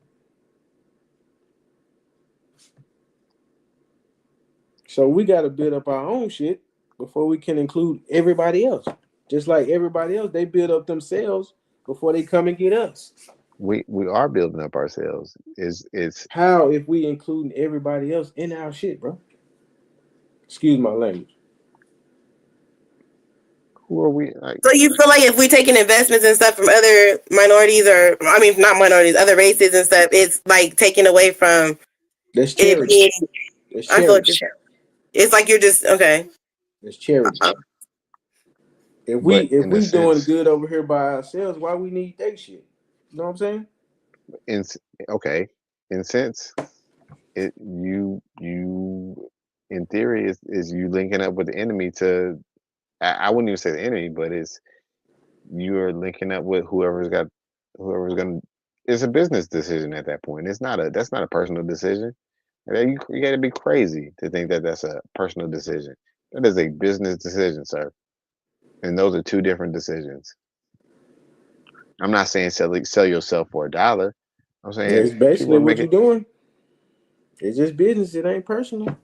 So we got to build up our own shit before we can include everybody else. Just like everybody else, they build up themselves before they come and get us. We are building up ourselves. Is How if we including everybody else in our shit, bro? Excuse my language. who are we like? So you feel like if we taking investments and stuff from other minorities, or I mean, not minorities, other races and stuff, it's like taking away from That's it charity. being. That's I feel what charity. you're saying. It's like you're just okay. That's charity. If we But if in a we doing sense, good over here by ourselves, why we need that shit? You know what I'm saying? in s- okay, in sense, you in theory is you linking up with the enemy to. I wouldn't even say the enemy, but it's you're linking up with whoever's gonna. It's a business decision at that point. That's not a personal decision. You got to be crazy to think that that's a personal decision. That is a business decision, sir. And those are two different decisions. I'm not saying sell yourself for $1. I'm saying It's people basically are what making you're doing. It's just business. It ain't personal.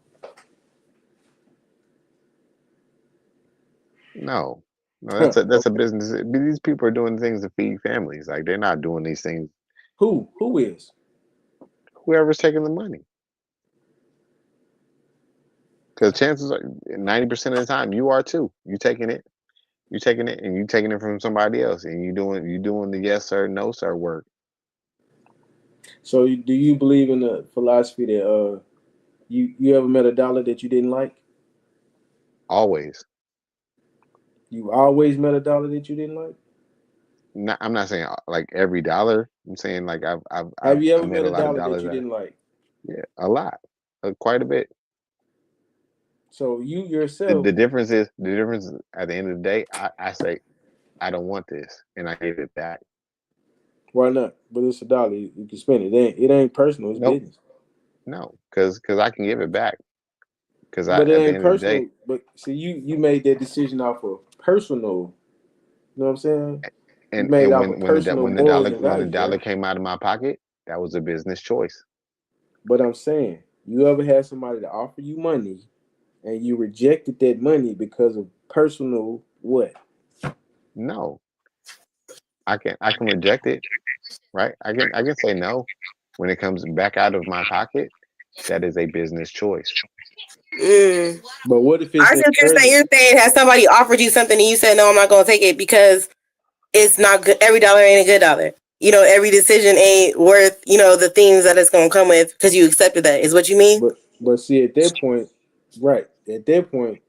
no, no. Huh. That's a business. These people are doing things to feed families. Like they're not doing these things. Who is? Whoever's taking the money, because chances are 90% of the time you are too. And you taking it from somebody else, and you doing the yes sir, no sir work So do you believe in the philosophy that you ever met a dollar that you didn't like? always. You always met a dollar that you didn't like? I'm not saying like every dollar. I'm saying like Have you I ever met met a a lot of dollar that dollars you that didn't like? yeah, a lot, quite a bit. So you yourself, The difference is at the end of the day, I say I don't want this, and I give it back. why not? But it's a dollar. You can spend it. It ain't personal. It's Nope, business. no, because I can give it back. Because I But it at the ain't end of the day, personal. But see, you made that decision off of personal. You know what I'm saying? You made it and off of personal morals and when the values, dollar right? came out of my pocket, that was a business choice. But I'm saying, you ever had somebody to offer you money and you rejected that money because of personal what? No, I can reject it, right? I can say no when it comes back out of my pocket. That is a business choice. Mm. But what if I it's see in what you're saying. further? You're saying has somebody offered you something and you said no, I'm not going to take it because it's not good. Every dollar ain't a good dollar. You know, every decision ain't worth the things that it's going to come with because you accepted that. Is what you mean? But see, at that point, right? At that point,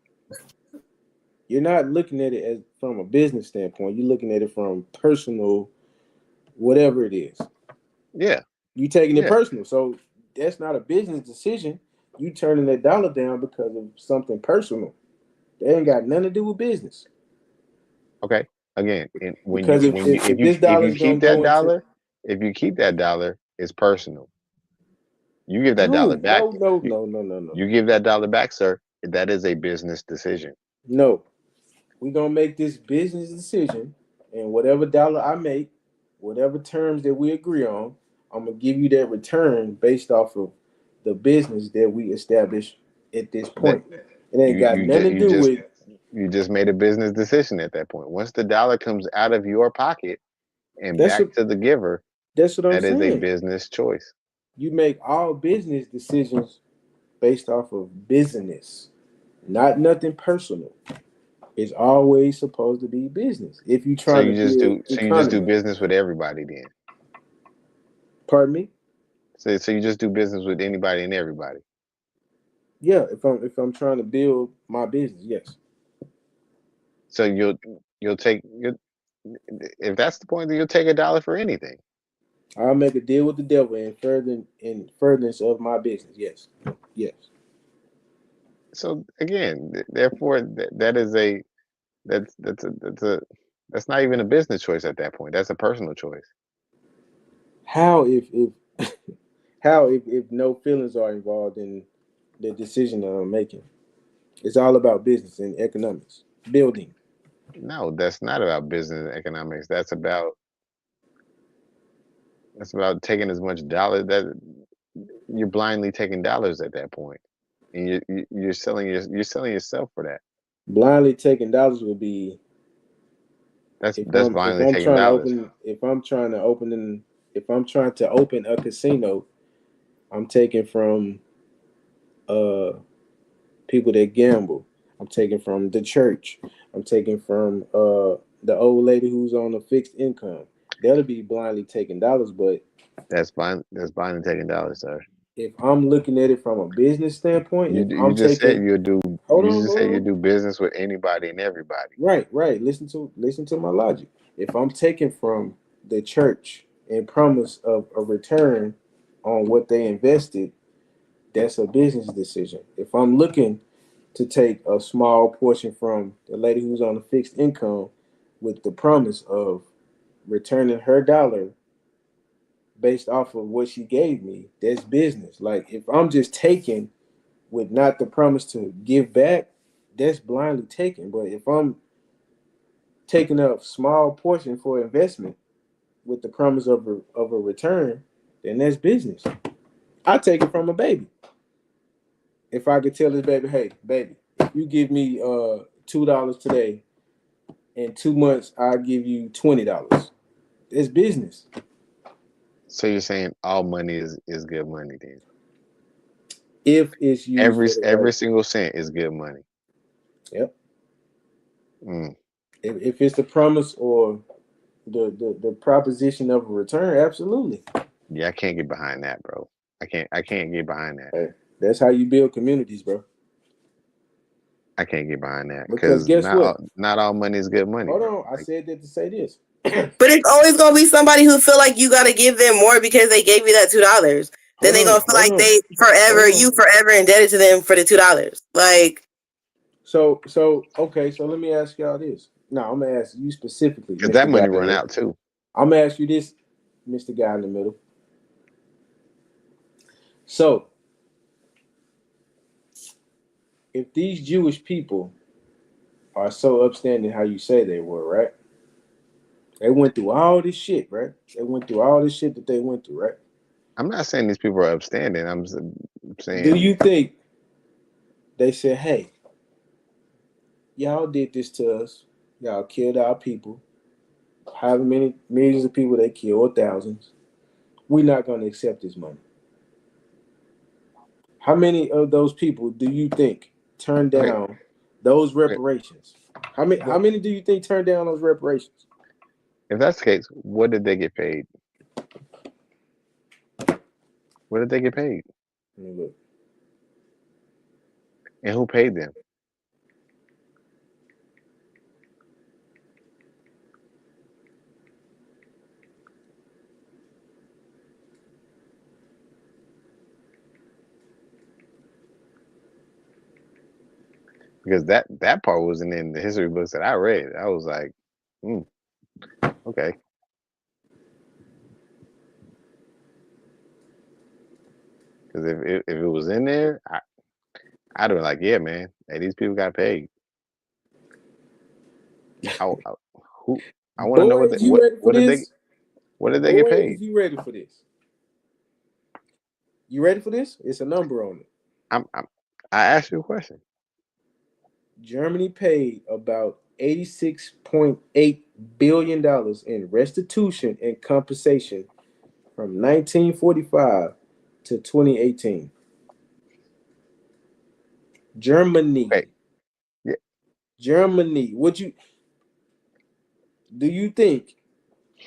you're not looking at it as from a business standpoint. You're looking at it from personal, whatever it is. Yeah, You taking it yeah. personal. So that's not a business decision. You turning that dollar down because of something personal. They ain't got nothing to do with business. Okay. Again, and Because if this if dollar you is gonna keep that go into dollar, if you keep that dollar, it's personal. You give that dollar no, back. no, no, You no, no, no, no, you give that dollar back, sir. That is a business decision. no. We're gonna make this business decision, and whatever dollar I make, whatever terms that we agree on, I'm gonna give you that return based off of the business that we establish at this That point. It ain't got nothing to do with. you just made a business decision at that point. Once the dollar comes out of your pocket and That's back what to the giver, that's what I'm that is a saying. business choice. You make all business decisions based off of business, not nothing personal. It's always supposed to be business. If you're trying to build So you just do economy, business with everybody then. pardon me. So you just do business with anybody and everybody. Yeah, if I'm trying to build my business, yes, So you'll take you if that's the point, then you'll take $1 for anything. I'll make a deal with the devil in furtherance of my business. Yes, yes. So again, therefore, that is a that's a that's not even a business choice at that point. That's a personal choice. How if how if no feelings are involved in the decision that I'm making? It's all about business and economics, building. No, that's not about business and economics. That's about taking as much dollar that you're blindly taking dollars at that point, and you're selling yourself for that. Blindly taking dollars would be That's if blindly I'm taking trying to dollars. open if I'm trying to open a casino, I'm taking from uh people that gamble. I'm taking from the church. I'm taking from the old lady who's on a fixed income. That'll be blindly taking dollars, but That's blindly taking dollars, sir. if I'm looking at it from a business standpoint, if You I'm just said taking hold you on, just hold said you on. do business with anybody and everybody. Right, right. Listen to my logic. If I'm taking from the church and promise of a return on what they invested, that's a business decision. If I'm looking to take a small portion from the lady who's on a fixed income with the promise of returning her dollar based off of what she gave me, that's business. Like if I'm just taking with not the promise to give back, that's blindly taking. But if I'm taking a small portion for investment with the promise of a return, then that's business. I take it from a baby. If I could tell this baby, hey, baby, if you give me $2 today, in 2 months I'll give you $20. It's business. So you're saying all money is good money then? If it's used for the Every right. single cent is good money. Yep. Mm. If it's the promise or the proposition of a return, absolutely. Yeah, I can't get behind that, bro. I can't get behind that. Hey, that's how you build communities, bro. I can't get behind that Because because guess what? not all money is good money, Hold bro. on, I Like said that to say this. But it's always gonna be somebody who feel like you gotta give them more because they gave you that $2. Then hold they on, gonna feel hold like on, they hold you on. forever indebted to them for the $2. Like So okay, so let me ask y'all this. No, I'm gonna ask you specifically, because that Mr. Guy money in the run Middle. out too. I'm gonna ask you this, Mr. Guy in the Middle. So if these Jewish people are so upstanding how you say they were, right? They went through all this shit, right? They went through all this shit that they went through, right? I'm not saying these people are upstanding. Do Saying you think they said, hey, y'all did this to us, y'all killed our people, however many millions of people they killed, or thousands, we're not gonna accept this money. How many of those people do you think turned okay, down those okay, reparations? How what many do you think turned down those reparations? if that's the case? What did they get paid? What did they get paid? Let me look. And who paid them? Because that part wasn't in the history books that I read. I was like, hmm, okay. Because if it was in there, I'd have been like, yeah, man. Hey, these people got paid. I who I want to know Boys, you ready for this? what did they get Boys, paid? you ready for this? You ready for this? It's a number on it. I'm I asked you a question. Germany paid about $86.8 billion in restitution and compensation from 1945 to 2018. Okay, Germany. yeah, Germany. Would you do you think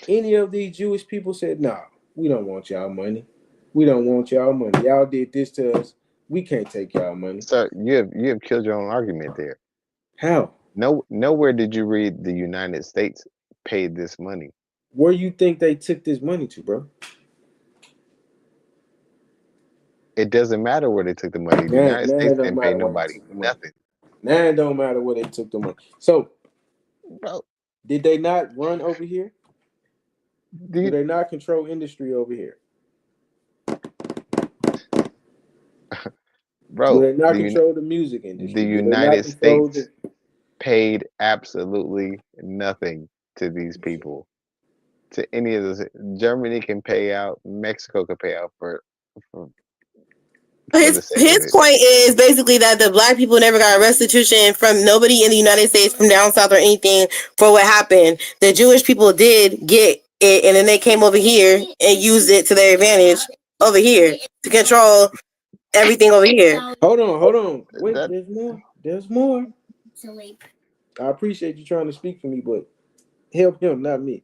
any of these Jewish people said, nah, we don't want y'all money. We don't want y'all money. Y'all did this to us. We can't take y'all money. sir, you have killed your own argument there. How? No, nowhere did you read the United States paid this money. Where you think they took this money to, bro? It doesn't matter where they took the money. The Man, United man, States it don't didn't pay matter where they nobody took the money. nothing, Now it don't matter where they took the money. So, bro. did they not run over here? Do Do you, they not control industry over here? Do bro? they not control the music The industry? Do they not United control States the paid absolutely nothing to these people. To any of those, Germany can pay out, Mexico can pay out for the sake of His it. point is basically that the black people never got restitution from nobody in the United States, from down south or anything, for what happened. The Jewish people did get it, and then they came over here and used it to their advantage over here to control everything over here. Hold on. Wait, That, there's more. There's more. I appreciate you trying to speak for me, but help him, not me.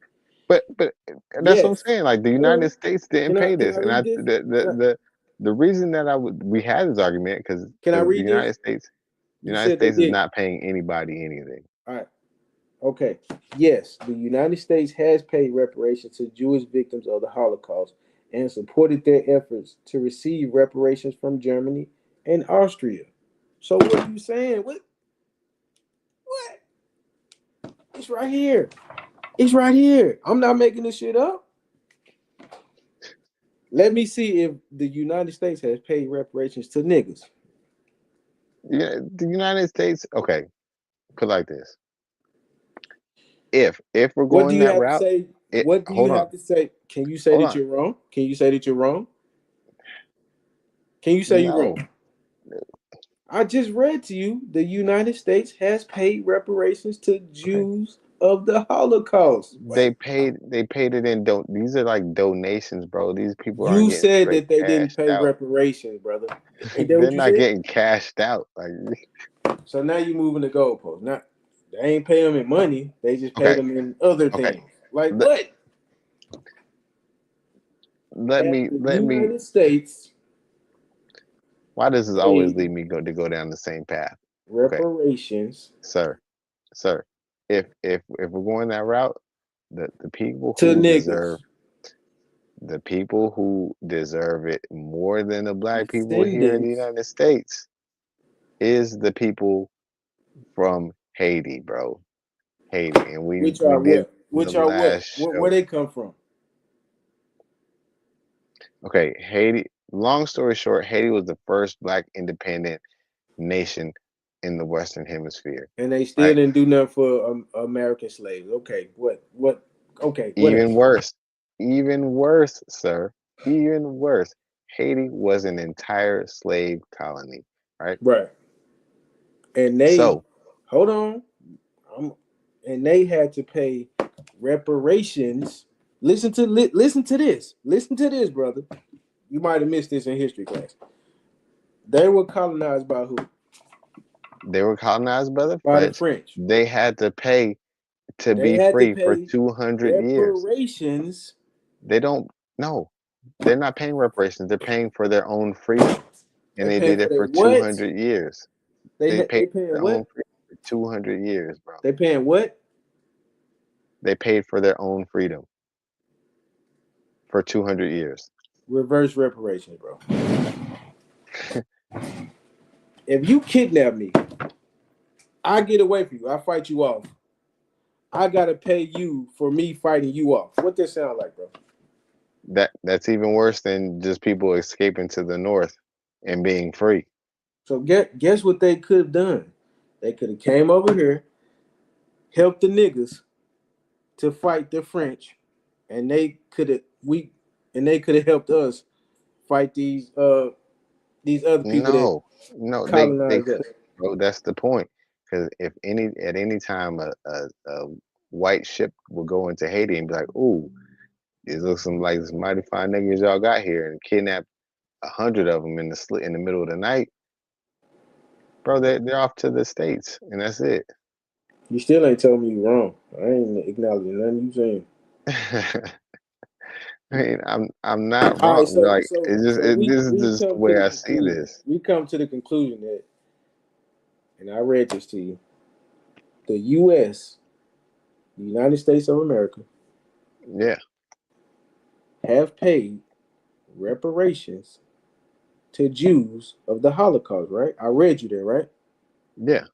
but that's what I'm Yes. saying. Like the Hold on. United States didn't pay Can this, I and read this? the reason that we had this argument because Can I the read this? You United said they States is did. not paying anybody anything. All right. Okay. Yes, the United States has paid reparations to Jewish victims of the Holocaust and supported their efforts to receive reparations from Germany and Austria. So what are you saying? What? It's right here. It's right here. I'm not making this shit up. Let me see if the United States has paid reparations to niggas. Yeah, the United States. Okay, put like this: if we're What do going you that have to route, say? What do you hold on, have to say? Can you say hold that on. you're wrong? Can you say that you're wrong? Can you say you're No, wrong? I just read to you the United States has paid reparations to okay. Jews of the Holocaust. They Wait, paid it in these are like donations, bro. These people aren't you getting said straight that they didn't cashed pay out. reparations, brother. Ain't that They're what you not said? getting cashed out. Like, So now you're moving the goalpost. Now they ain't pay them in money. They just paid okay, them in other okay. things. Like Let, what? let Has me the let me. United States Why does this always paid lead me go down the same path? Okay, reparations sir, sir. If we're going that route, the people to who niggas, deserve it more than the black people here in the descendants, United States is the people from Haiti, bro. Haiti, and which we are did what? the Which are what? last Where show. they come from? Okay, Haiti. Long story short, Haiti was the first black independent nation in the Western Hemisphere. And they still Right? didn't do nothing for American slaves. Okay, what? What? Okay, what Even else? worse, even worse, sir. Even worse. Haiti was an entire slave colony. Right? Right. And they So hold on. And they had to pay reparations. Listen to this. Listen to this, brother. You might have missed this in history class. They were colonized by who? they were colonized by the By the French. French. They had to pay to They be had to free for pay 200 years. reparations. They don't, no, they're not paying reparations. They're paying for their own freedom. And They they paying did for it their for what? 200 years. They paid They for paying their own what? freedom for 200 years, bro. They paying what? They paid for their own freedom for 200 years. Reverse reparations, bro. If you kidnap me, I get away from you. I fight you off. I gotta pay you for me fighting you off. What this sound like, bro? That's even worse than just people escaping to the north and being free. So guess what they could have done? They could have came over here, helped the niggas to fight the French, and they could have helped us fight these other people that No, they colonized us. could, bro. That's the point. Because if at any time a white ship will go into Haiti and be like, "Ooh, these look some like some mighty fine niggas y'all got here," and kidnap 100 of them in the middle of the night, bro, they're off to the states, and that's it. You still ain't telling me you wrong. I ain't acknowledging nothing you saying. I mean, I'm not All right, wrong. so Like so it's just so we this is we just the come to way the I see conclusion. this. We come to the conclusion that, and I read this to you. The U.S., the United States of America, Yeah, have paid reparations to Jews of the Holocaust. Right? I read you there. Right? yeah,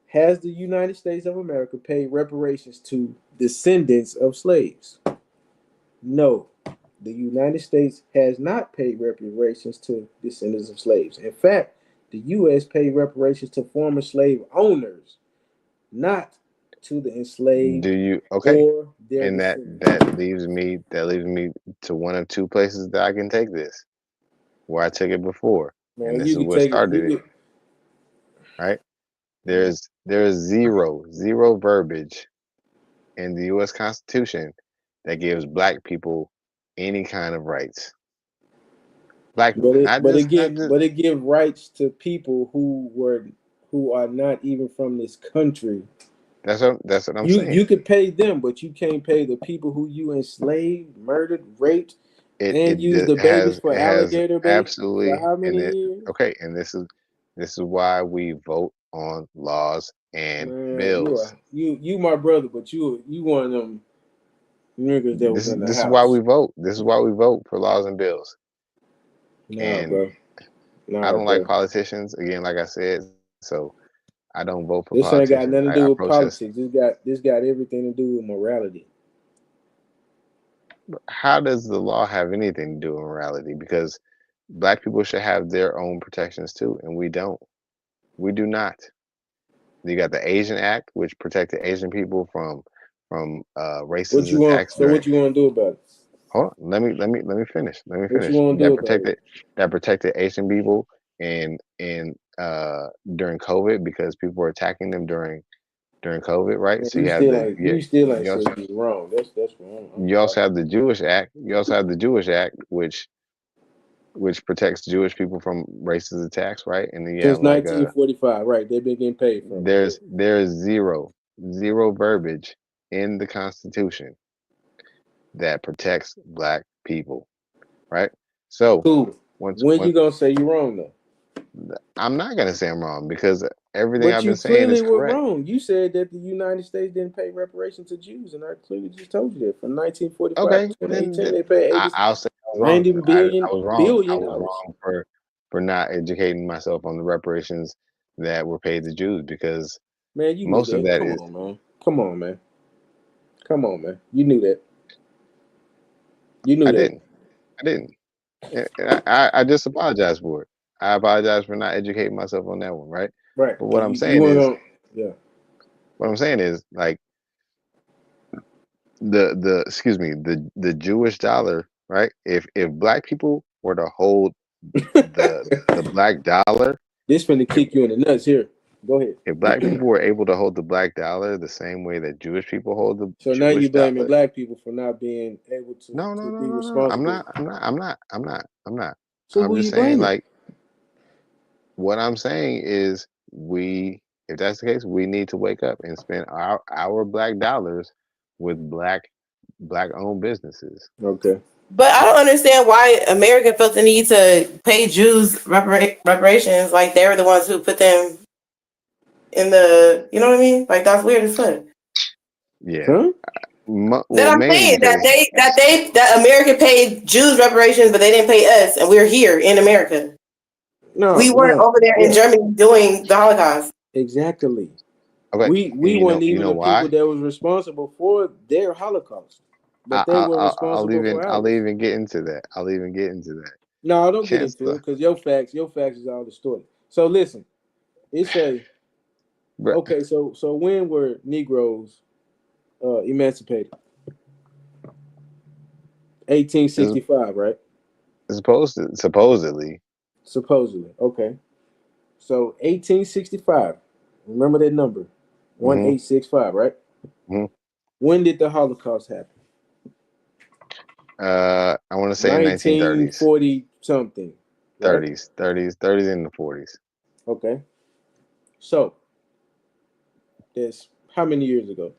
Has the United States of America paid reparations to descendants of slaves? No. The United States has not paid reparations to descendants of slaves. In fact, the U.S. paid reparations to former slave owners, not to the enslaved Do you okay? or their And descendants. that leaves me to one of two places that I can take this. Where I took it before, and Man, this you is could what take it. started You it. could. Right? Mhm. There's zero verbiage in the U.S. Constitution that gives black people any kind of rights. Black people, But it not but it just not give just. but it give rights to people who are not even from this country. That's what I'm You saying. could pay them, but you can't pay the people who you enslaved, murdered, raped, and used the babies for It has alligator bait for absolutely, how and many it years? okay, and this is why we vote on laws and Man, bills. you my brother, but you one of them niggas that was This is in the this is why we house. vote. This is why we vote for laws and bills. Nah, And bro. I Nah, don't like bro. politicians. Again, like I said, so I don't vote for This ain't got politicians. nothing to I do with protest. politics. This got everything to do with morality. How does the law have anything to do with morality? Because black people should have their own protections too, and we don't. We do not. You got the Asian Act, which protected Asian people from What racist you want? attacks So during. what you want to do about it? Hold on, let me finish. Let me What you finish. want to do about it? That protected Asian people and during COVID because people were attacking them during COVID, right? Man, So you have the you still ain't you said also you wrong. That's wrong. I'm you also sorry. have the Jewish Act. You also have the Jewish Act, which protects Jewish people from racist attacks, right? And then you have Since like 1945, right? They've been getting paid from it. there's zero verbiage in the Constitution that protects black people, right? So Cool. once When once you gonna say you wrong though? I'm not gonna say I'm wrong because everything But I've you been saying clearly is were correct. wrong. You said that the United States didn't pay reparations to Jews, and I clearly just told you that from 1945 Okay, to then 2018, they paid I'll say I was wrong. 90 I billion was wrong. I billion was dollars. wrong for not educating myself on the reparations that were paid to Jews because Man, you knew most of that. that Come is. on, man. Come on, man. Come on, man. You knew that. You knew I that. didn't. I didn't. I just apologize for it. I apologize for not educating myself on that one, right? Right. But Cause you weren't gonna. Yeah. what I'm saying is like the excuse me the Jewish dollar, right? If black people were to hold the black dollar, This finna if kick you in the nuts here. Go ahead. if black people were able to hold the black dollar the same way that Jewish people hold the So now you Jewish blaming dollar, black people for not being able no, no, to no, be no, no. I'm responsible. not. I'm not. I'm not. I'm not. I'm not. So I'm who just you saying, blaming? like, what I'm saying is, if that's the case, we need to wake up and spend our black dollars with black owned businesses. Okay. But I don't understand why America felt the need to pay Jews reparations. Like they were the ones who put them in the, you know what I mean? Like that's weird as fuck. Yeah. Huh? That Well, I'm mainly saying because that America paid Jews reparations, but they didn't pay us, and we're here in America. No, We weren't no. over there in Yeah. Germany doing the Holocaust. Exactly. okay, and We weren't you even know the people why? that was responsible for their Holocaust, but they were responsible for I'll ours. even get into that. I'll even get into that. No, don't get into it Chancellor, because your facts is all distorted. So listen, it say but okay. So when were Negroes emancipated? it's, 1865, right? supposedly. Supposedly. Okay. So 1865. Remember that number, Hmm. 1865, right? Hmm. When did the Holocaust happen? I want to say 1930s, 1940 something, right? 30s, in the 40s. Okay. So that's how many years ago?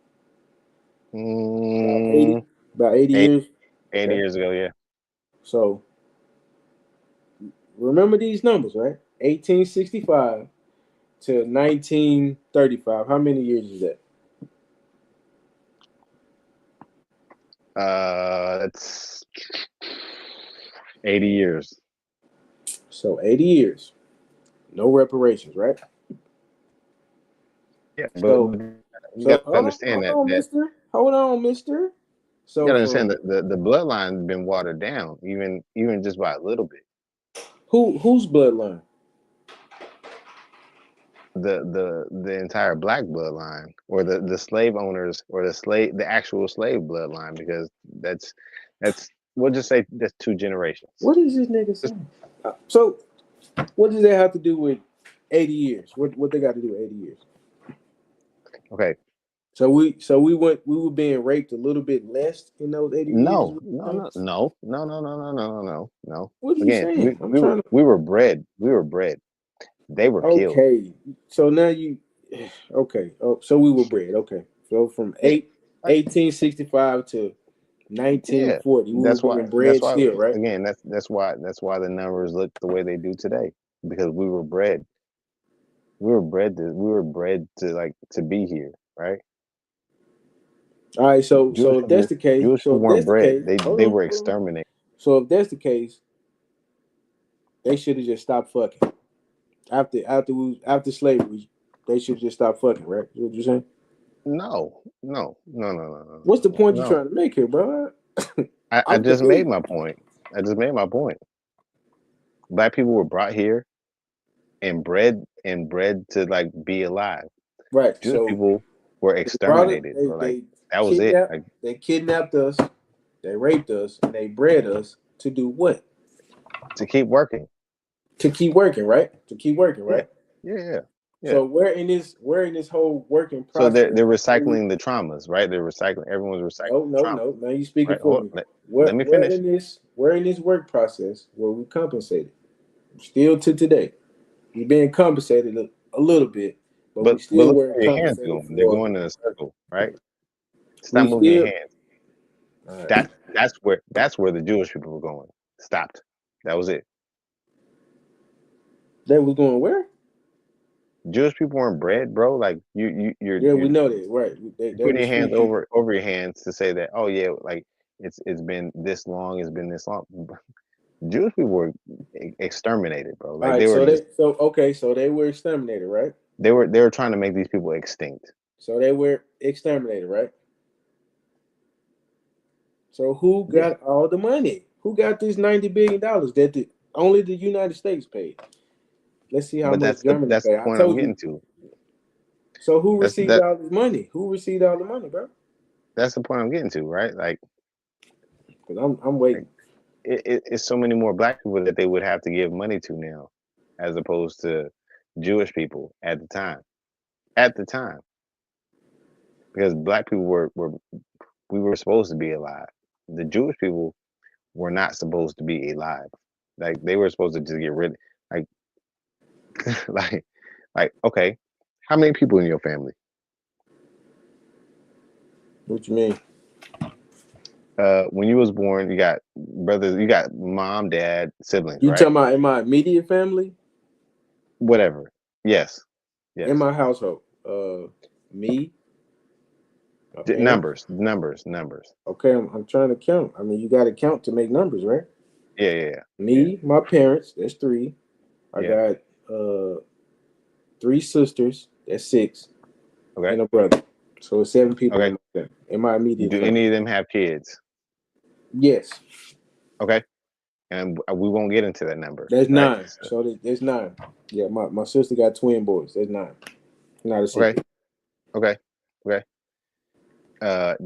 About 80. Mm, About 80 eight, years. 80 Okay. years ago, yeah. So remember these numbers, right? 1865 to 1935. How many years is that? That's 80 years. So 80 years. No reparations, right? Yeah, but So you got to understand hold that on, mister. Hold on, mister. you got So to understand from that the bloodline's been watered down, even just by a little bit. whose bloodline? the entire black bloodline, or the slave owners, or the actual slave bloodline, because that's we'll just say that's 2 generations. What is this nigga saying? So, what does that have to do with 80 years? What they got to do with 80 years? Okay. So we were being raped a little bit less in those 80 years. No. What are you Again, saying? I'm trying to. we were bred. We were bred. They were killed. Okay, so now you. Okay, oh, so we were bred. Okay, so from Yeah. 1865 to 1940, we were being That's bred why still, right? again that's why the numbers look the way they do today, because we were bred. We were bred to like to be here, right? All right, so if that's the case, Jewish people weren't bred. hold They on, were hold on. exterminated. So if that's the case, they should have just stopped fucking after slavery. They should just stop fucking, right? Is what you're saying? No. What's the point you're No. trying to make here, bro? I just made my point. I just made my point. Black people were brought here and bred to like be alive. Right. Jewish So people were exterminated. Bro. Like that was it. Like, they kidnapped us, they raped us, and they bred us to do what? to keep working. To keep working, right? To keep working, right? Yeah. So we're in this whole working So process. they're recycling the traumas, right? They're recycling. Everyone's recycling. No. Now you speaking Right? for me. Let me finish. We're in this work process where we compensated. Still to today, we're being compensated a little bit, but we still look weren't where your hands compensated going. for. They're going in a circle, right? Stop moving your hands. Right. That's where the Jewish people were going. Stopped. That was it. They was going where? Jewish people weren't bred, bro. Like you're we know that, right? They putting was your hands free people. over your hands to say that, oh yeah, like it's been this long. It's been this long. Jewish people were exterminated, bro. Like All right, they were so they were exterminated, right? they were trying to make these people extinct. So they were exterminated, right? So who got all the money? Who got this $90 billion that only the United States paid? Let's see how much Germany that's paid. the point I I'm told getting you. to. So who received all this money? Who received all the money, bro? That's the point I'm getting to, right? Like, because I'm waiting. It's so many more black people that they would have to give money to now, as opposed to Jewish people at the time. At the time, because black people we were supposed to be alive. The Jewish people were not supposed to be alive. Like they were supposed to just get rid. Like, okay, how many people in your family? What you mean? When you was born, you got brothers, you got mom, dad, siblings. You right? talking about in my immediate family? Whatever. Yes. In my household, me. Numbers. Okay, I'm trying to count. I mean, you got to count to make numbers, right? Yeah. Me, my parents, that's 3. I got 3 sisters, that's 6. Okay. And a brother. So it's 7 people Okay. in my immediate Do family. any of them have kids? Yes. Okay. And we won't get into that number. That's right? 9. So there's 9. Yeah, my sister got twin boys. That's 9. Not a secret. Okay.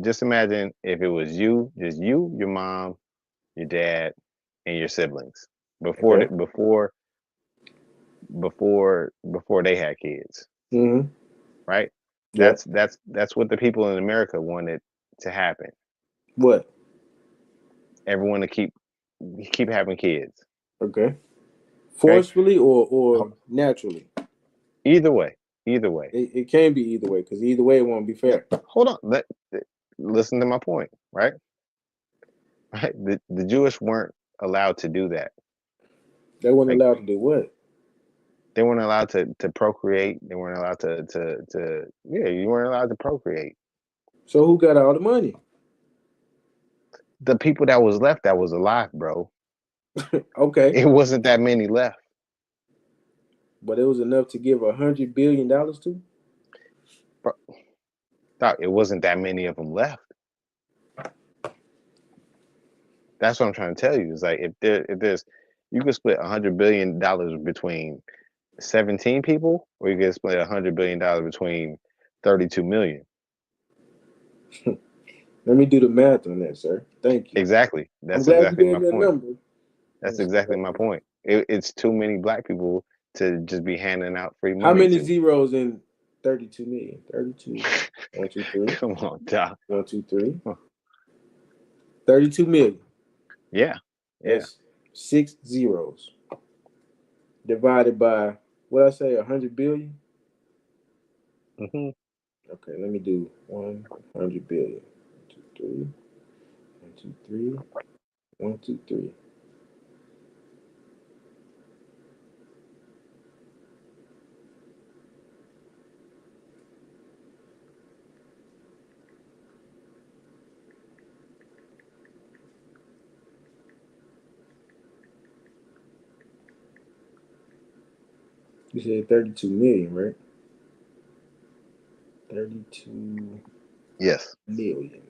Just imagine if it was just you, your mom, your dad, and your siblings before they had kids. Mm-hmm. Right? Yep. That's what the people in America wanted to happen. What? Everyone to keep having kids. Okay. Forcefully or naturally? Either way. It can't be either way, because either way it won't be fair. Hold on. Listen to my point, right? Right. The Jewish weren't allowed to do that. They weren't allowed to do what? They weren't allowed to procreate. They weren't allowed you weren't allowed to procreate. So who got all the money? The people that was left that was alive, bro. Okay. It wasn't that many left. But it was enough to give $100 billion to? It wasn't that many of them left. That's what I'm trying to tell you. It's like if there's you could split $100 billion between 17 people, or you can split $100 billion between 32 million. Let me do the math on that, sir. Thank you. Exactly. I'm That's glad exactly you my gave me a point. number. That's exactly my point. It's too many black people to just be handing out free money. How many to. zeros in 32 million? 32. 1, 2, 3. Come on, Doc. 1, 2, 3. 32 million. Yeah. That's 6 zeros. Divided by, what I say, 100 billion? Mm-hmm. Okay, let me do 100 billion. 1, 2, 3. 1, 2, 3. 1, 2, 3. You said 32 million, right? 32 Yes. million.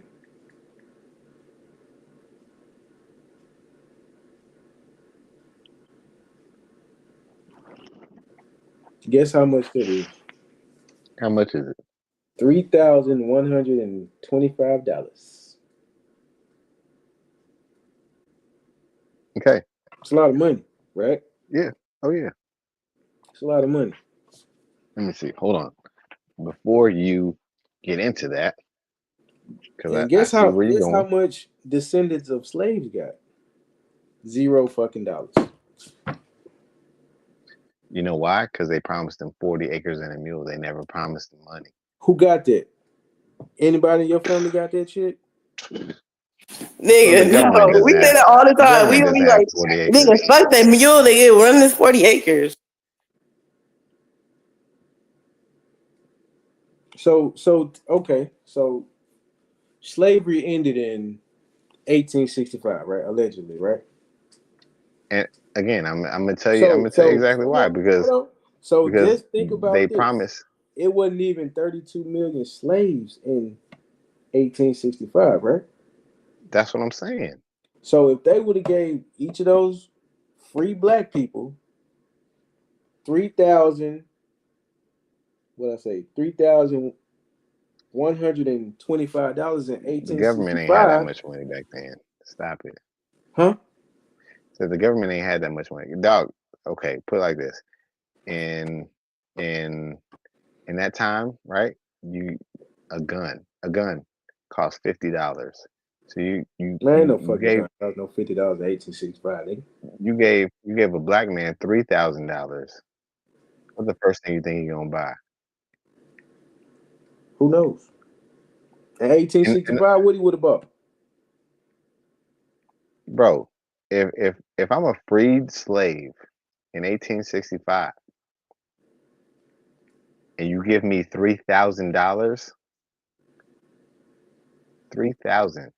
Guess how much that is? How much is it? $3,125. Okay. It's a lot of money, right? Yeah. Oh yeah. It's a lot of money. Let me see. Hold on. Before you get into that, because And I guess see how where you're going. much descendants of slaves got? $0 fucking dollars. You know why? Because they promised them 40 acres and a mule. They never promised them money. Who got that? Anybody in your family got that shit? Nigga, The government no, we doesn't say have. that all the The time. We government don't be doesn't have like, 40 nigga, acres. fuck that mule, nigga, run this 40 acres. So okay. So slavery ended in 1865, right? Allegedly, right? And again, I'm gonna tell you. I'm gonna tell you exactly why. Hold on. So Because just think they about this. promise. It wasn't even 32 million slaves in 1865, right? That's what I'm saying. So if they would have gave each of those free black people 3,000, what I say, $3,125 in The government ain't had that 1865, much money back then. Stop it. huh? So the government ain't had that much money. Dog. Okay, put it like this. In in that time, right? A gun cost $50. So Man, ain't no you fucking gave gun. That was no $50 in 1865, nigga. you gave a black man $3,000. What's the first thing you think you're gonna buy? Who knows? In And 1865, what he would have bought? bro, if I'm a freed slave in 1865 and you give me $3,000, 3,000.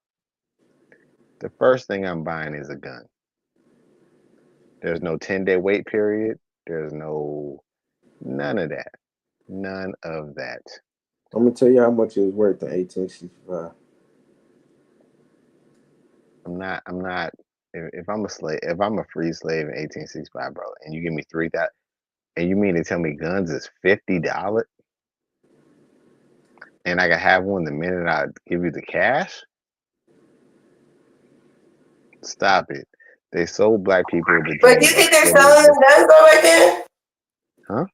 The first thing I'm buying is a gun. There's no 10-day wait period. There's none of that. None of that. I'm gonna tell you how much it was worth in 1865. I'm not if I'm a slave, if I'm a free slave in 1865, bro, and you give me 3,000, and you mean to tell me guns is $50 and I can have one the minute I give you the cash? Stop it. They sold black people the But you dream of think they're selling civilization. them guns though back then? Huh?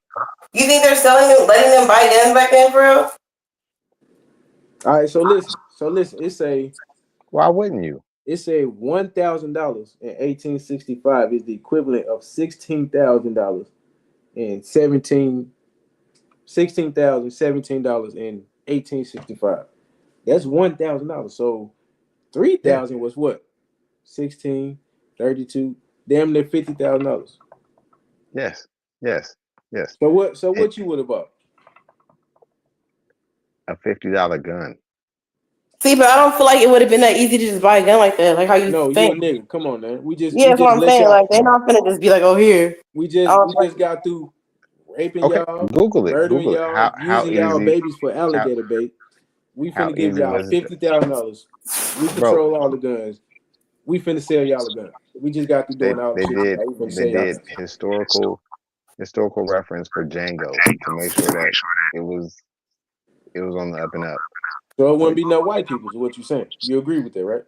You think they're selling them, letting them buy guns back then, for real? All right, so listen. Why wouldn't you? It say $1,000 in 1865 is the equivalent of $16,000 in $17 in 1865. That's $1,000. So Yeah. 3,000 was what? 16, 32, damn near $50,000. Yes. Yes. Yes. So what? So And what you would have bought? a $50 gun. See, but I don't feel like it would have been that easy to just buy a gun like that, like how you No, you a think. nigga. Come on, man. We Yeah, that's just what I'm let saying. y'all. Like, they're not gonna just be like, oh, here. We I don't feel just got through raping Okay, y'all, Google it. murdering Google it. y'all, How using y'all easy? babies for How alligator bait. We how finna give easy y'all was it, $50,000. We bro? control all the guns. We finna sell y'all a gun. We just got through doing all the shit. We finna They sell y'all did guns. historical historical reference for Django to make sure that it was on the up and up. So it wouldn't be no white people, is what you're saying. You agree with that, right?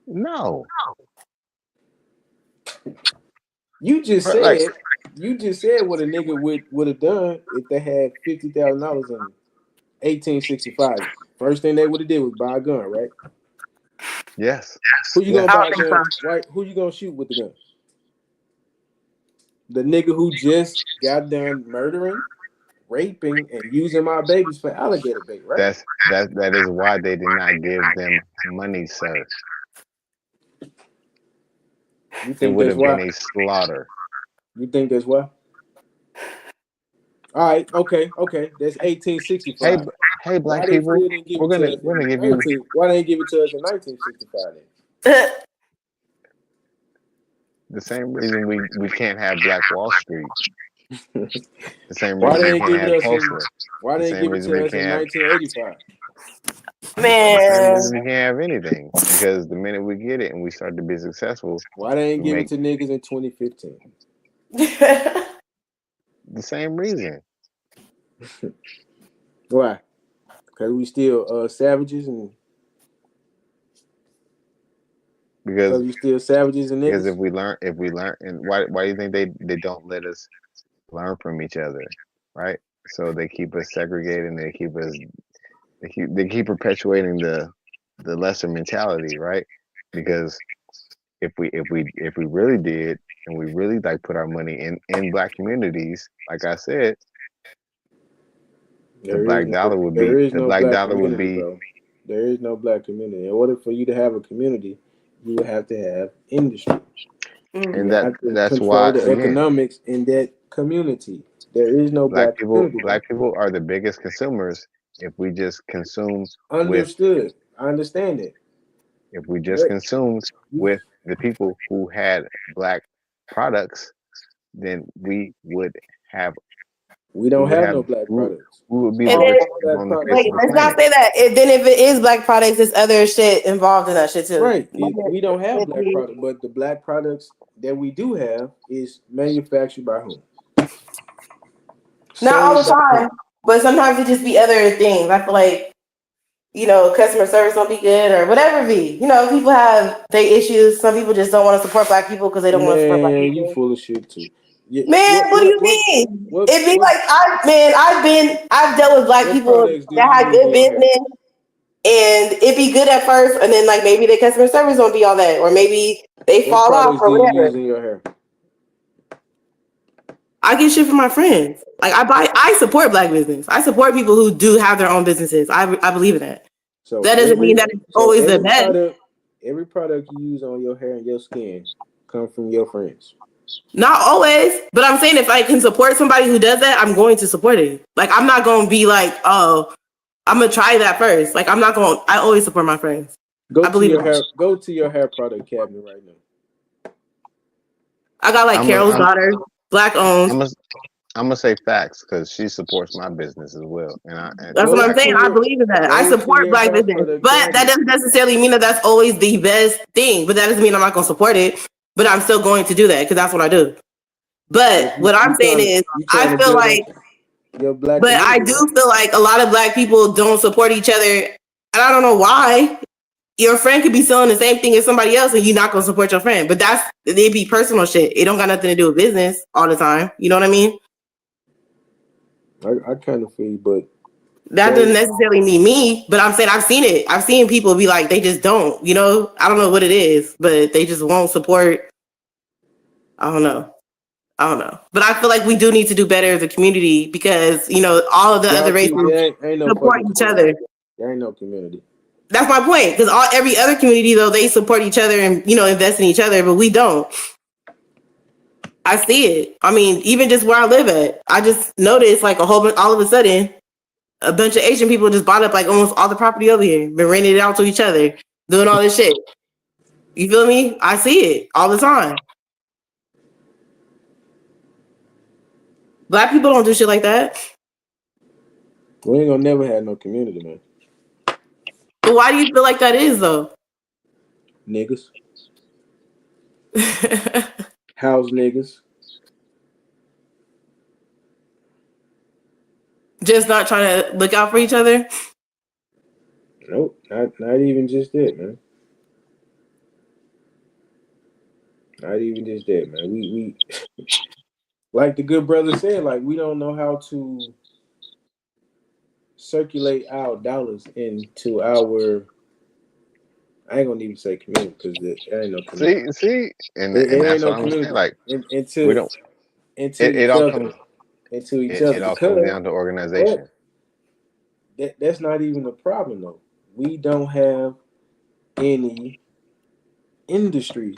No, You just but like said what a nigga would have done if they had $50,000 in 1865. First thing they would have did was buy a gun, right? yes, Who you yes. gonna I buy don't a think gun? so. Right? Who you gonna shoot with the gun? The nigga who just got done murdering, raping, and using my babies for alligator bait, right? That is why they did not give them money, sir. You It think would that's have been why? a slaughter. You think that's why? All right, okay. That's Hey, 1865. hey, Why black they people, still didn't give it to us we're in gonna give you 19? Why they didn't give it to us in 1965 then? the same reason we can't have Black Wall Street. The same Why reason they we didn't can't give it have us in? Tulsa. Why The they didn't same give it reason to we us in can't have 1985? the same Man. reason we can't have anything. Because the minute we get it and we start to be successful, Why they didn't we give it make to niggas in 2015? the same reason. Why? Because we still savages and Because we still savages and because niggas. if we learn, and why do you think they don't let us learn from each other, right? So they keep us segregated and they keep perpetuating the lesser mentality, right? Because if we really did and we really like put our money in black communities, like I said, There is the no black black dollar would community, be, bro. There is no black community. In order for you to have a community, you would have to have industry. and You have to that's why control the again, economics in that community. There is no black community, bro. black people are the biggest consumers if we just consume with Understood. I understand it. if we just But consumed you, with the people who had black products, then have we we don't would have have no black products. we would be And the then, All richest our people black on the face products wait, of is the let's not planet. say that. Then if it is black products, there's other shit involved in that shit too. right. We don't have black products, but the black products that we do have is manufactured by whom? Not all Sold the by whom? time, but sometimes it just be other things. I feel like, customer service don't be good or whatever it be. People have their issues. Some people just don't want to support black people because they don't want to support black Man, you people. full of shit too. Yeah, Man, what do you mean? It be like I've dealt with black what people products do that you had use good on your hair? business and it be good at first, and then like maybe the customer service don't be all that, or maybe they What fall off products or do you use whatever. in your hair? I get shit from my friends. Like I support black business. I support people who do have their own businesses. I believe in that. So That doesn't mean that it's so always the best. every product you use on your hair and your skin come from your friends. Not always, but I'm saying if I can support somebody who does that, I'm going to support it. Like I'm not going to be like, oh, I'm gonna try that first. Like I'm not going. I always support my friends. I believe in that. Go to your hair product cabinet right now. I got like I'm a, Carol's I'm daughter, black owned. I'm a, I'm gonna say facts because she supports my business as well, and That's what Go I'm to saying. I your believe in that. I go to support your black hair business, product but that cabinet. doesn't necessarily mean that that's always the best thing. But that doesn't mean I'm not going to support it. But I'm still going to do that because that's what I do. But But what I'm saying is, you trying I to feel build like, up your black but I community, do right? feel like a lot of black people don't support each other, and I don't know why. Your friend could be selling the same thing as somebody else, and you're not going to support your friend. But it'd be personal shit. It don't got nothing to do with business all the time. You know what I mean? I kind of feel you, but That so doesn't necessarily mean me, but I'm saying I've seen it. I've seen people be like, they just don't, I don't know what it is, but they just won't support. I don't know. But I feel like we do need to do better as a community because, all of the other races there ain't no support fucking each community. other. There ain't no community. That's my point. Because every other community, though, they support each other and, invest in each other, but we don't. I see it. I mean, even just where I live at, I just noticed like all of a sudden, a bunch of Asian people just bought up like almost all the property over here, been renting it out to each other, doing all this shit. You feel me? I see it all the time. Black people don't do shit like that. We ain't gonna never have no community, man. But why do you feel like that is though? Niggas, house niggas. just not trying to look out for each other? Nope, not even just that, man. Not even just that, man. We like the good brother said, like we don't know how to circulate our dollars into our. I ain't gonna even say community because it ain't no community. See, and It ain't that's what no I'm saying. community Like we into don't. into It each all other, comes. into each It other all comes because down to but organization. that's not even the problem though. We don't have any industry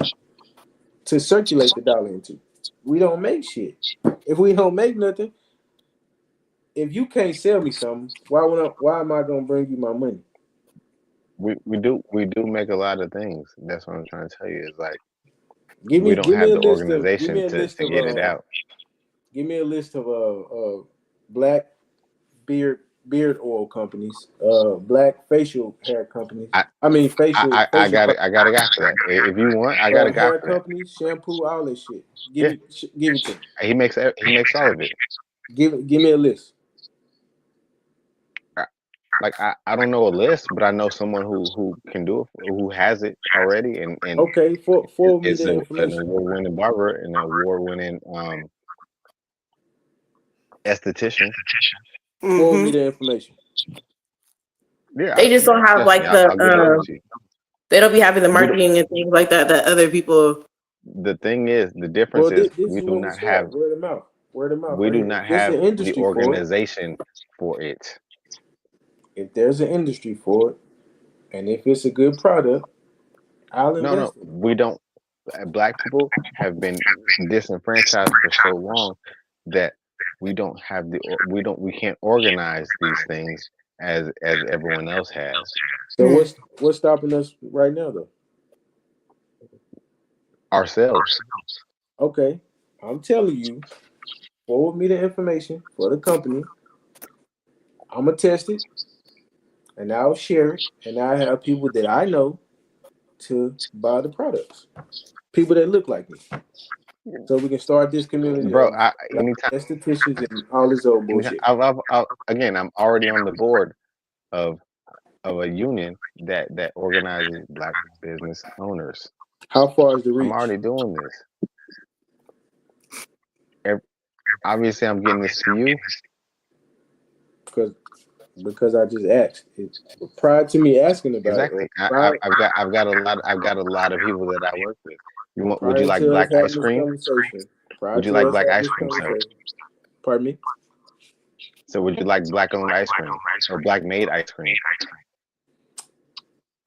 to circulate the dollar into. We don't make shit. If we don't make nothing, if you can't sell me something, why am I gonna bring you my money? We do make a lot of things. That's what I'm trying to tell you. Is like we don't Give me have a the list of organization to get it out. give me a list of black beard oil companies, black facial hair companies. I I mean facial I got a guy for that. If you want, I got a guy hair for that. companies, shampoo, all that shit. Yeah, Give it to me. he makes all of it. Give me a list. Like I don't know a list, but I know someone who can do it, who has it already, and Okay, forward me is the an information. award-winning barber and an award-winning esthetician. Forward me Mm-hmm. the information. Yeah, They just don't have like definitely. I'll get it over to you. they don't be having the We don't. marketing and things like that that other people. The thing is, the difference Well, is this is where we start. Word of mouth. Word of mouth, we right do here. not If there's have an the industry for it, organization for it. if there's an industry for it, and if it's a good product, I'll No, invest in it. we don't. Black people have been disenfranchised for so long that we can't organize these things as everyone else has. So what's stopping us right now, though? Ourselves. Okay, I'm telling you, forward me the information for the company. I'm gonna test it, and I'll share it, and I have people that I know to buy the products. People that look like me, so we can start this community Bro, of black anytime, estheticians and all this old anytime bullshit. again, I'm already on the board of a union that organizes black business owners. How far is the I'm reach? already doing this. Ev- Obviously, I'm getting this to you. Because I just asked. Prior to me asking about it, or Exactly. I've got a lot of people that I work with. Would you prior like to us black having ice this cream? conversation, Would you like black ice cream, sir? pardon me. So would you like black owned ice cream or black made ice cream?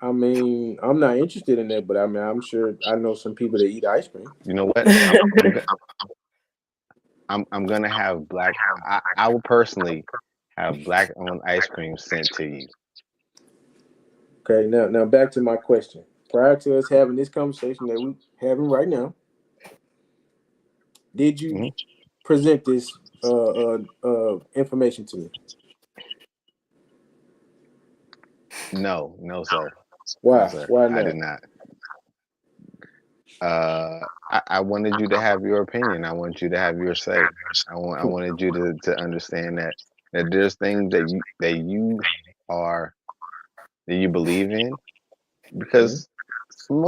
I mean, I'm not interested in that, but I mean, I'm sure I know some people that eat ice cream. You know what? I'm gonna have black. I will personally have black owned ice cream sent to you. Okay, now back to my question. Prior to us having this conversation that we having right now, did you Hmm. present this information to me? No, sir. No, Why? sir. Why I not? did not. I wanted you to have your opinion. I want you to have your say. I wanted you to understand that there's things are that you believe in Okay. because some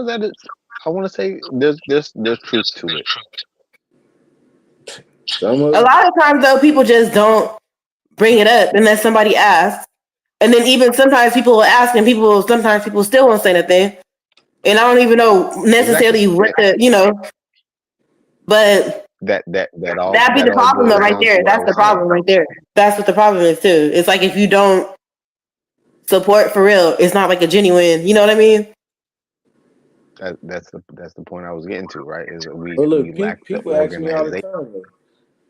of that is, I want to say there's truth to it. Some A of lot of times though, people just don't bring it up unless somebody asks. And then even sometimes people will ask and sometimes people still won't say anything. And I don't even know Exactly. necessarily what but that'd be That the all problem though boils right down to there. what I That's the was saying. problem right there. That's what the problem is too. It's like if you don't support for real, it's not like a genuine, you know what I mean? That's the point I was getting to, right? Is that but we look, lack the people ask me all the organization time, though,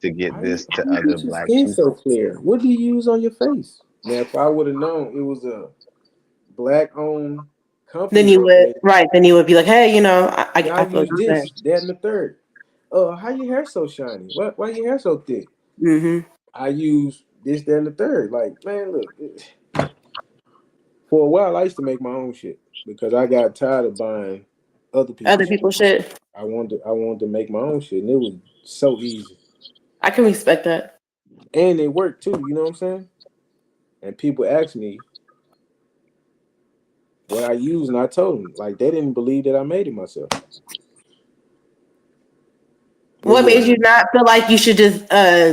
to get this how to you other get your black skin so people. clear? What do you use on your face? Now, if I would have known it was a black owned Then company you that would made it, right. Then you would be like, hey, yeah, I I feel use what you're saying. this, that, and the third. How your hair so shiny? Why your hair so thick? Mm-hmm. I use this, that, and the third. Like, man, look, for a while I used to make my own shit because I got tired of buying other people's Other shit. people shit. I wanted to make my own shit, and it was so easy. I can respect that. and it worked too. You know what I'm saying? And people ask me what I use, and I told them like they didn't believe that I made it myself. But What yeah, made you not feel like you should just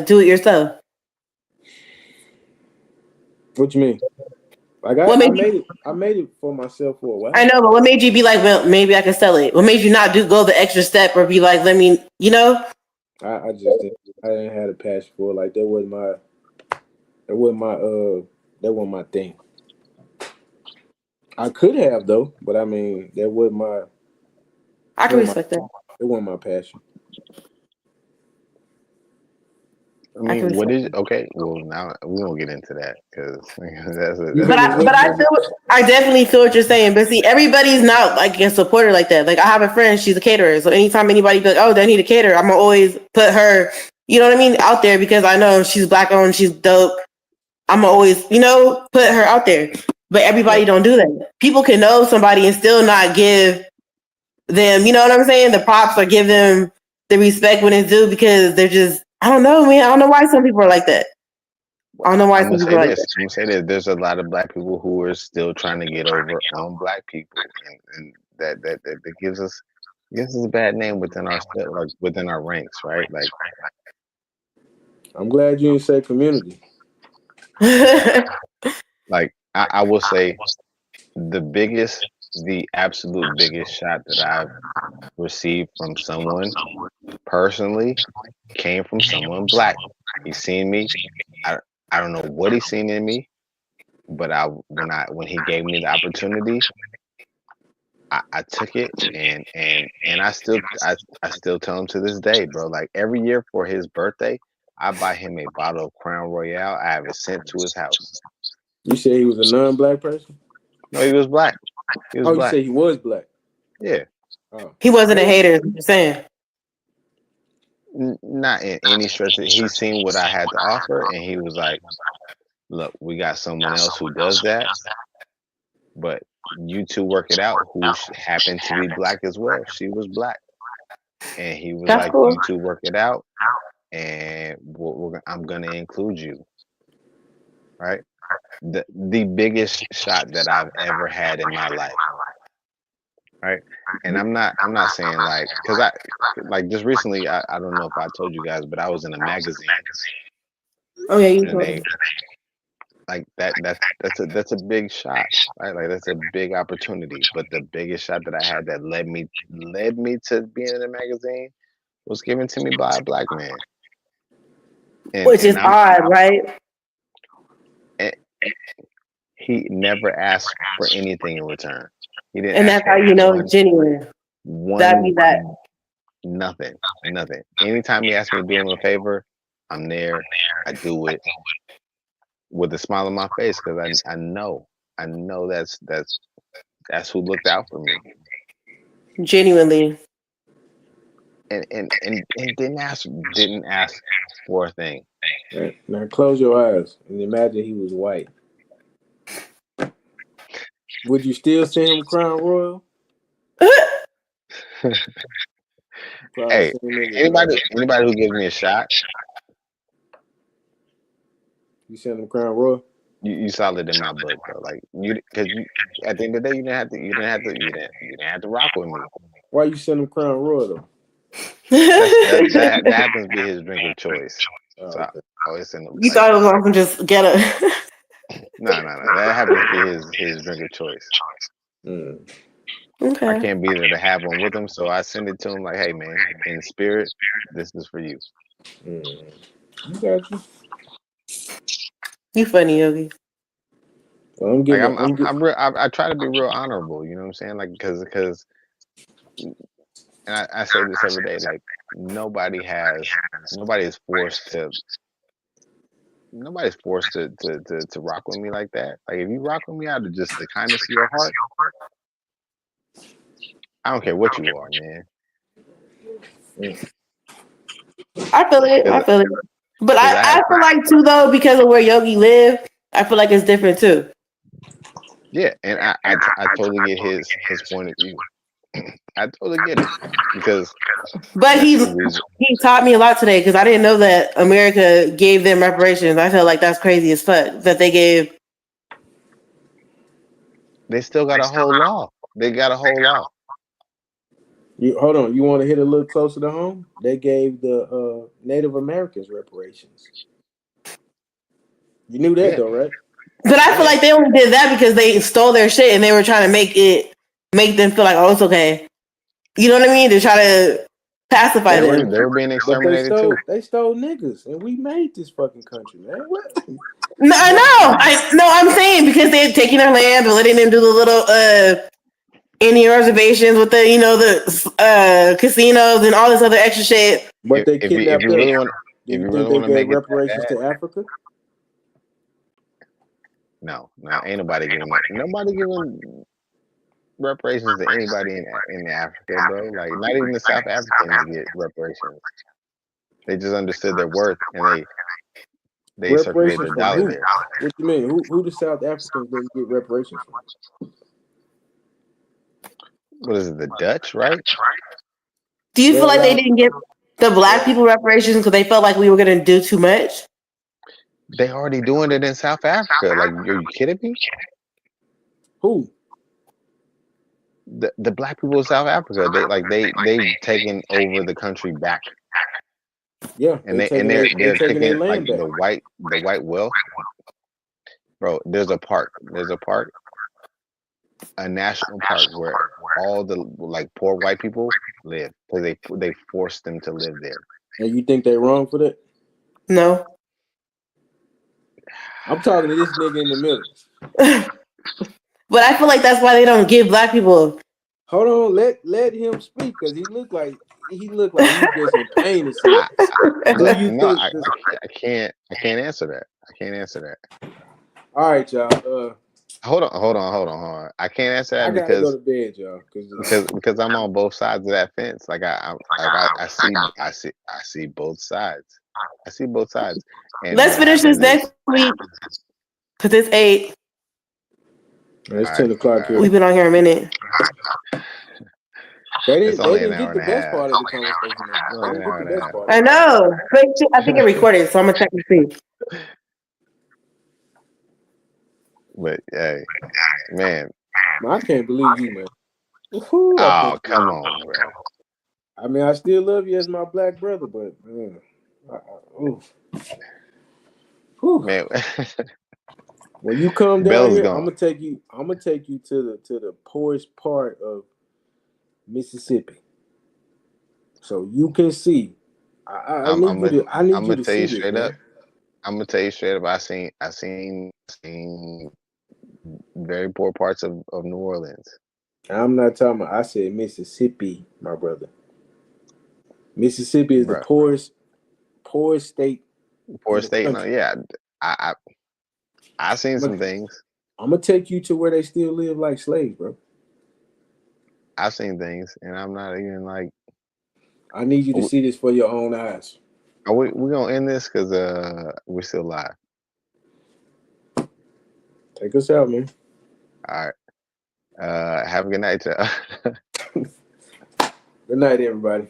do it yourself? what you mean? Like What I made made you? it. I made it for myself for a I while. know, but what made you be like, well, maybe I can sell it? What made you not go the extra step or be like, let me, you know? I just didn't. I didn't have a passion for it. Like that wasn't my. That wasn't my. That wasn't my thing. I could have though, but I mean that wasn't my. I can Wasn't my. respect that. It wasn't my passion. I I can mean, what respect is that. okay? Well, now we won't get into that because that's a You that's But feel a me? I, whole but I nother. feel, I definitely feel what you're saying. But see, everybody's not like a supporter like that. Like I have a friend, she's a caterer. So anytime anybody goes, oh, they need a caterer, I'm gonna always put her, you know what I mean, out there because I know she's black owned, she's dope. I'm gonna always, put her out there. But everybody Right. don't do that. People can know somebody and still not give them, you know what I'm saying, the props or give them the respect when it's due because they're just, I don't know, man. I don't know why some people are like that. I don't know why I'm some gonna people say are like this. that. I'm gonna say this. There's a lot of black people who are still trying to get over on black people, and that gives us a bad name within our like within our ranks, right? I'm glad you didn't say community. Like I will say the absolute biggest shot that I've received from someone personally came from someone black. He seen me. I I don't know what he seen in me, but when he gave me the opportunity, I took it and I still tell him to this day, bro. Like every year for his birthday, I buy him a bottle of Crown Royale. I have it sent to his house. You said he was a non-black person. No, he was black. He was Oh, you black. said he was black. Yeah. Oh, He wasn't a yeah. hater, is what you're saying. Not in any stretch. He seen what I had to offer, and he was like, "Look, we got someone else who does that, but you two work it out." Who happened to be black as well. She was black, and he was That's like, cool. "You two work it out, and I'm gonna include you." Right? The biggest shot that I've ever had in my life. Right? And I'm not saying like because I like just recently I don't know if I told you guys, but I was in a magazine Oh yeah, you and told me. they like that's a big shot, right? Like that's a big opportunity. But the biggest shot that I had that led me to being in a magazine was given to me by a black man. And Which is and I'm odd, right? and he never asked for anything in return. He didn't And ask that's how for you know it's genuine. That'd be one that. nothing. Anytime he asked me to do him a favor, I'm there. I do it with a smile on my face because I know that's who looked out for me. Genuinely. And didn't ask for a thing. Right. Now close your eyes and imagine he was white. Would you still send him Crown Royal? Probably Hey, send nigga, bro. anybody who gives me a shot, You send him Crown Royal. you solid in my book, bro. Like because you at the end of the day, you didn't have to rock with me. Why you send him Crown Royal though? That happens to be his drink of choice. So Oh, I okay. always send him You like thought it was awesome just get a no. That happens to be his drink of choice. Mm. I Okay. can't be there to have one with him, so I send it to him like, hey man, in spirit, this is for you. Mm. You got you. You funny, Yogi. Well, I'm Like giving. I'm giving. I'm real. I try to be real honorable. You know what I'm saying? Like because and I say this every day. Like nobody is forced to. Nobody's forced to rock with me like that. Like if you rock with me out of just the kindness of your heart, I don't care what you are, man. Mm. I feel it. I Because feel it. But I I have feel like too though, because of where Yogi live, I feel like it's different too. yeah, and I totally get his point of view. I totally get it because But that's the reason. he taught me a lot today because I didn't know that America gave them reparations. I feel like that's crazy as fuck that they gave. They still got a whole law. They got a whole law. Hold on. You want to hit a little closer to home? They gave the Native Americans reparations. You knew that Yeah. though, right? But I feel like they only did that because they stole their shit and they were trying to make them feel like, oh, it's okay. You know what I mean? They're trying to pacify them. They were being exterminated too. They stole niggas, and we made this fucking country, man. What? No, I know. I'm saying because they're taking their land and letting them do the little Indian reservations with the casinos and all this other extra shit. But they If you kidnapped really us. want, Do if you you think really they want to make gave it reparations bad, to Africa? no, ain't nobody giving reparations to anybody in Africa, bro. Like not even the South Africans get reparations. They just understood their worth and they circulate Reparations their from dollar who? there. What you mean? Who the South Africans didn't get reparations from? What is it, the Dutch, right? Do you They feel like they allowed. didn't give the black people reparations because they felt like we were going to do too much? They already doing it in South Africa. Like, are you kidding me? Who? The black people of South Africa, they've taken over the country back. Yeah, And they're taking their like land back. the white wealth. Bro, there's a park, a national park where all the like poor white people live because they forced them to live there. And you think they're wrong for that? No. I'm talking to this nigga in the middle. But I feel like that's why they don't give black people. Hold on, let him speak because he looked like he's just in pain. Do you No, think? I can't answer that. I can't answer that. All right, y'all. Hold on. I can't answer that I gotta go to bed, y'all, because I'm on both sides of that fence. Like I see both sides. I see both sides. And Let's finish this next week because it's 8. It's 10 o'clock here. We've been on here a minute. They It's only an didn't hour get the and a best half. part of the conversation. They didn't get the best part. I know. But I think it recorded, so I'm gonna check and see. But hey, man. I can't believe you, man. Oh, come on, bro. I mean, I still love you as my black brother, but man, Man. When you come down Bell's here, gone. I'm gonna take you to the poorest part of Mississippi, so you can see. I need you to tell see you this, straight man. up. I'm gonna tell you straight up. I seen very poor parts of New Orleans. I'm not talking about. I said Mississippi, my brother. Mississippi is the poorest state. Poorest state. No, yeah. I seen some things. I'm gonna take you to where they still live like slaves, bro. I've seen things, and I'm not even like. I need you to see this for your own eyes. Are we gonna end this because we're still live? Take us out, man. All right. Have a good night, y'all. Good night, everybody.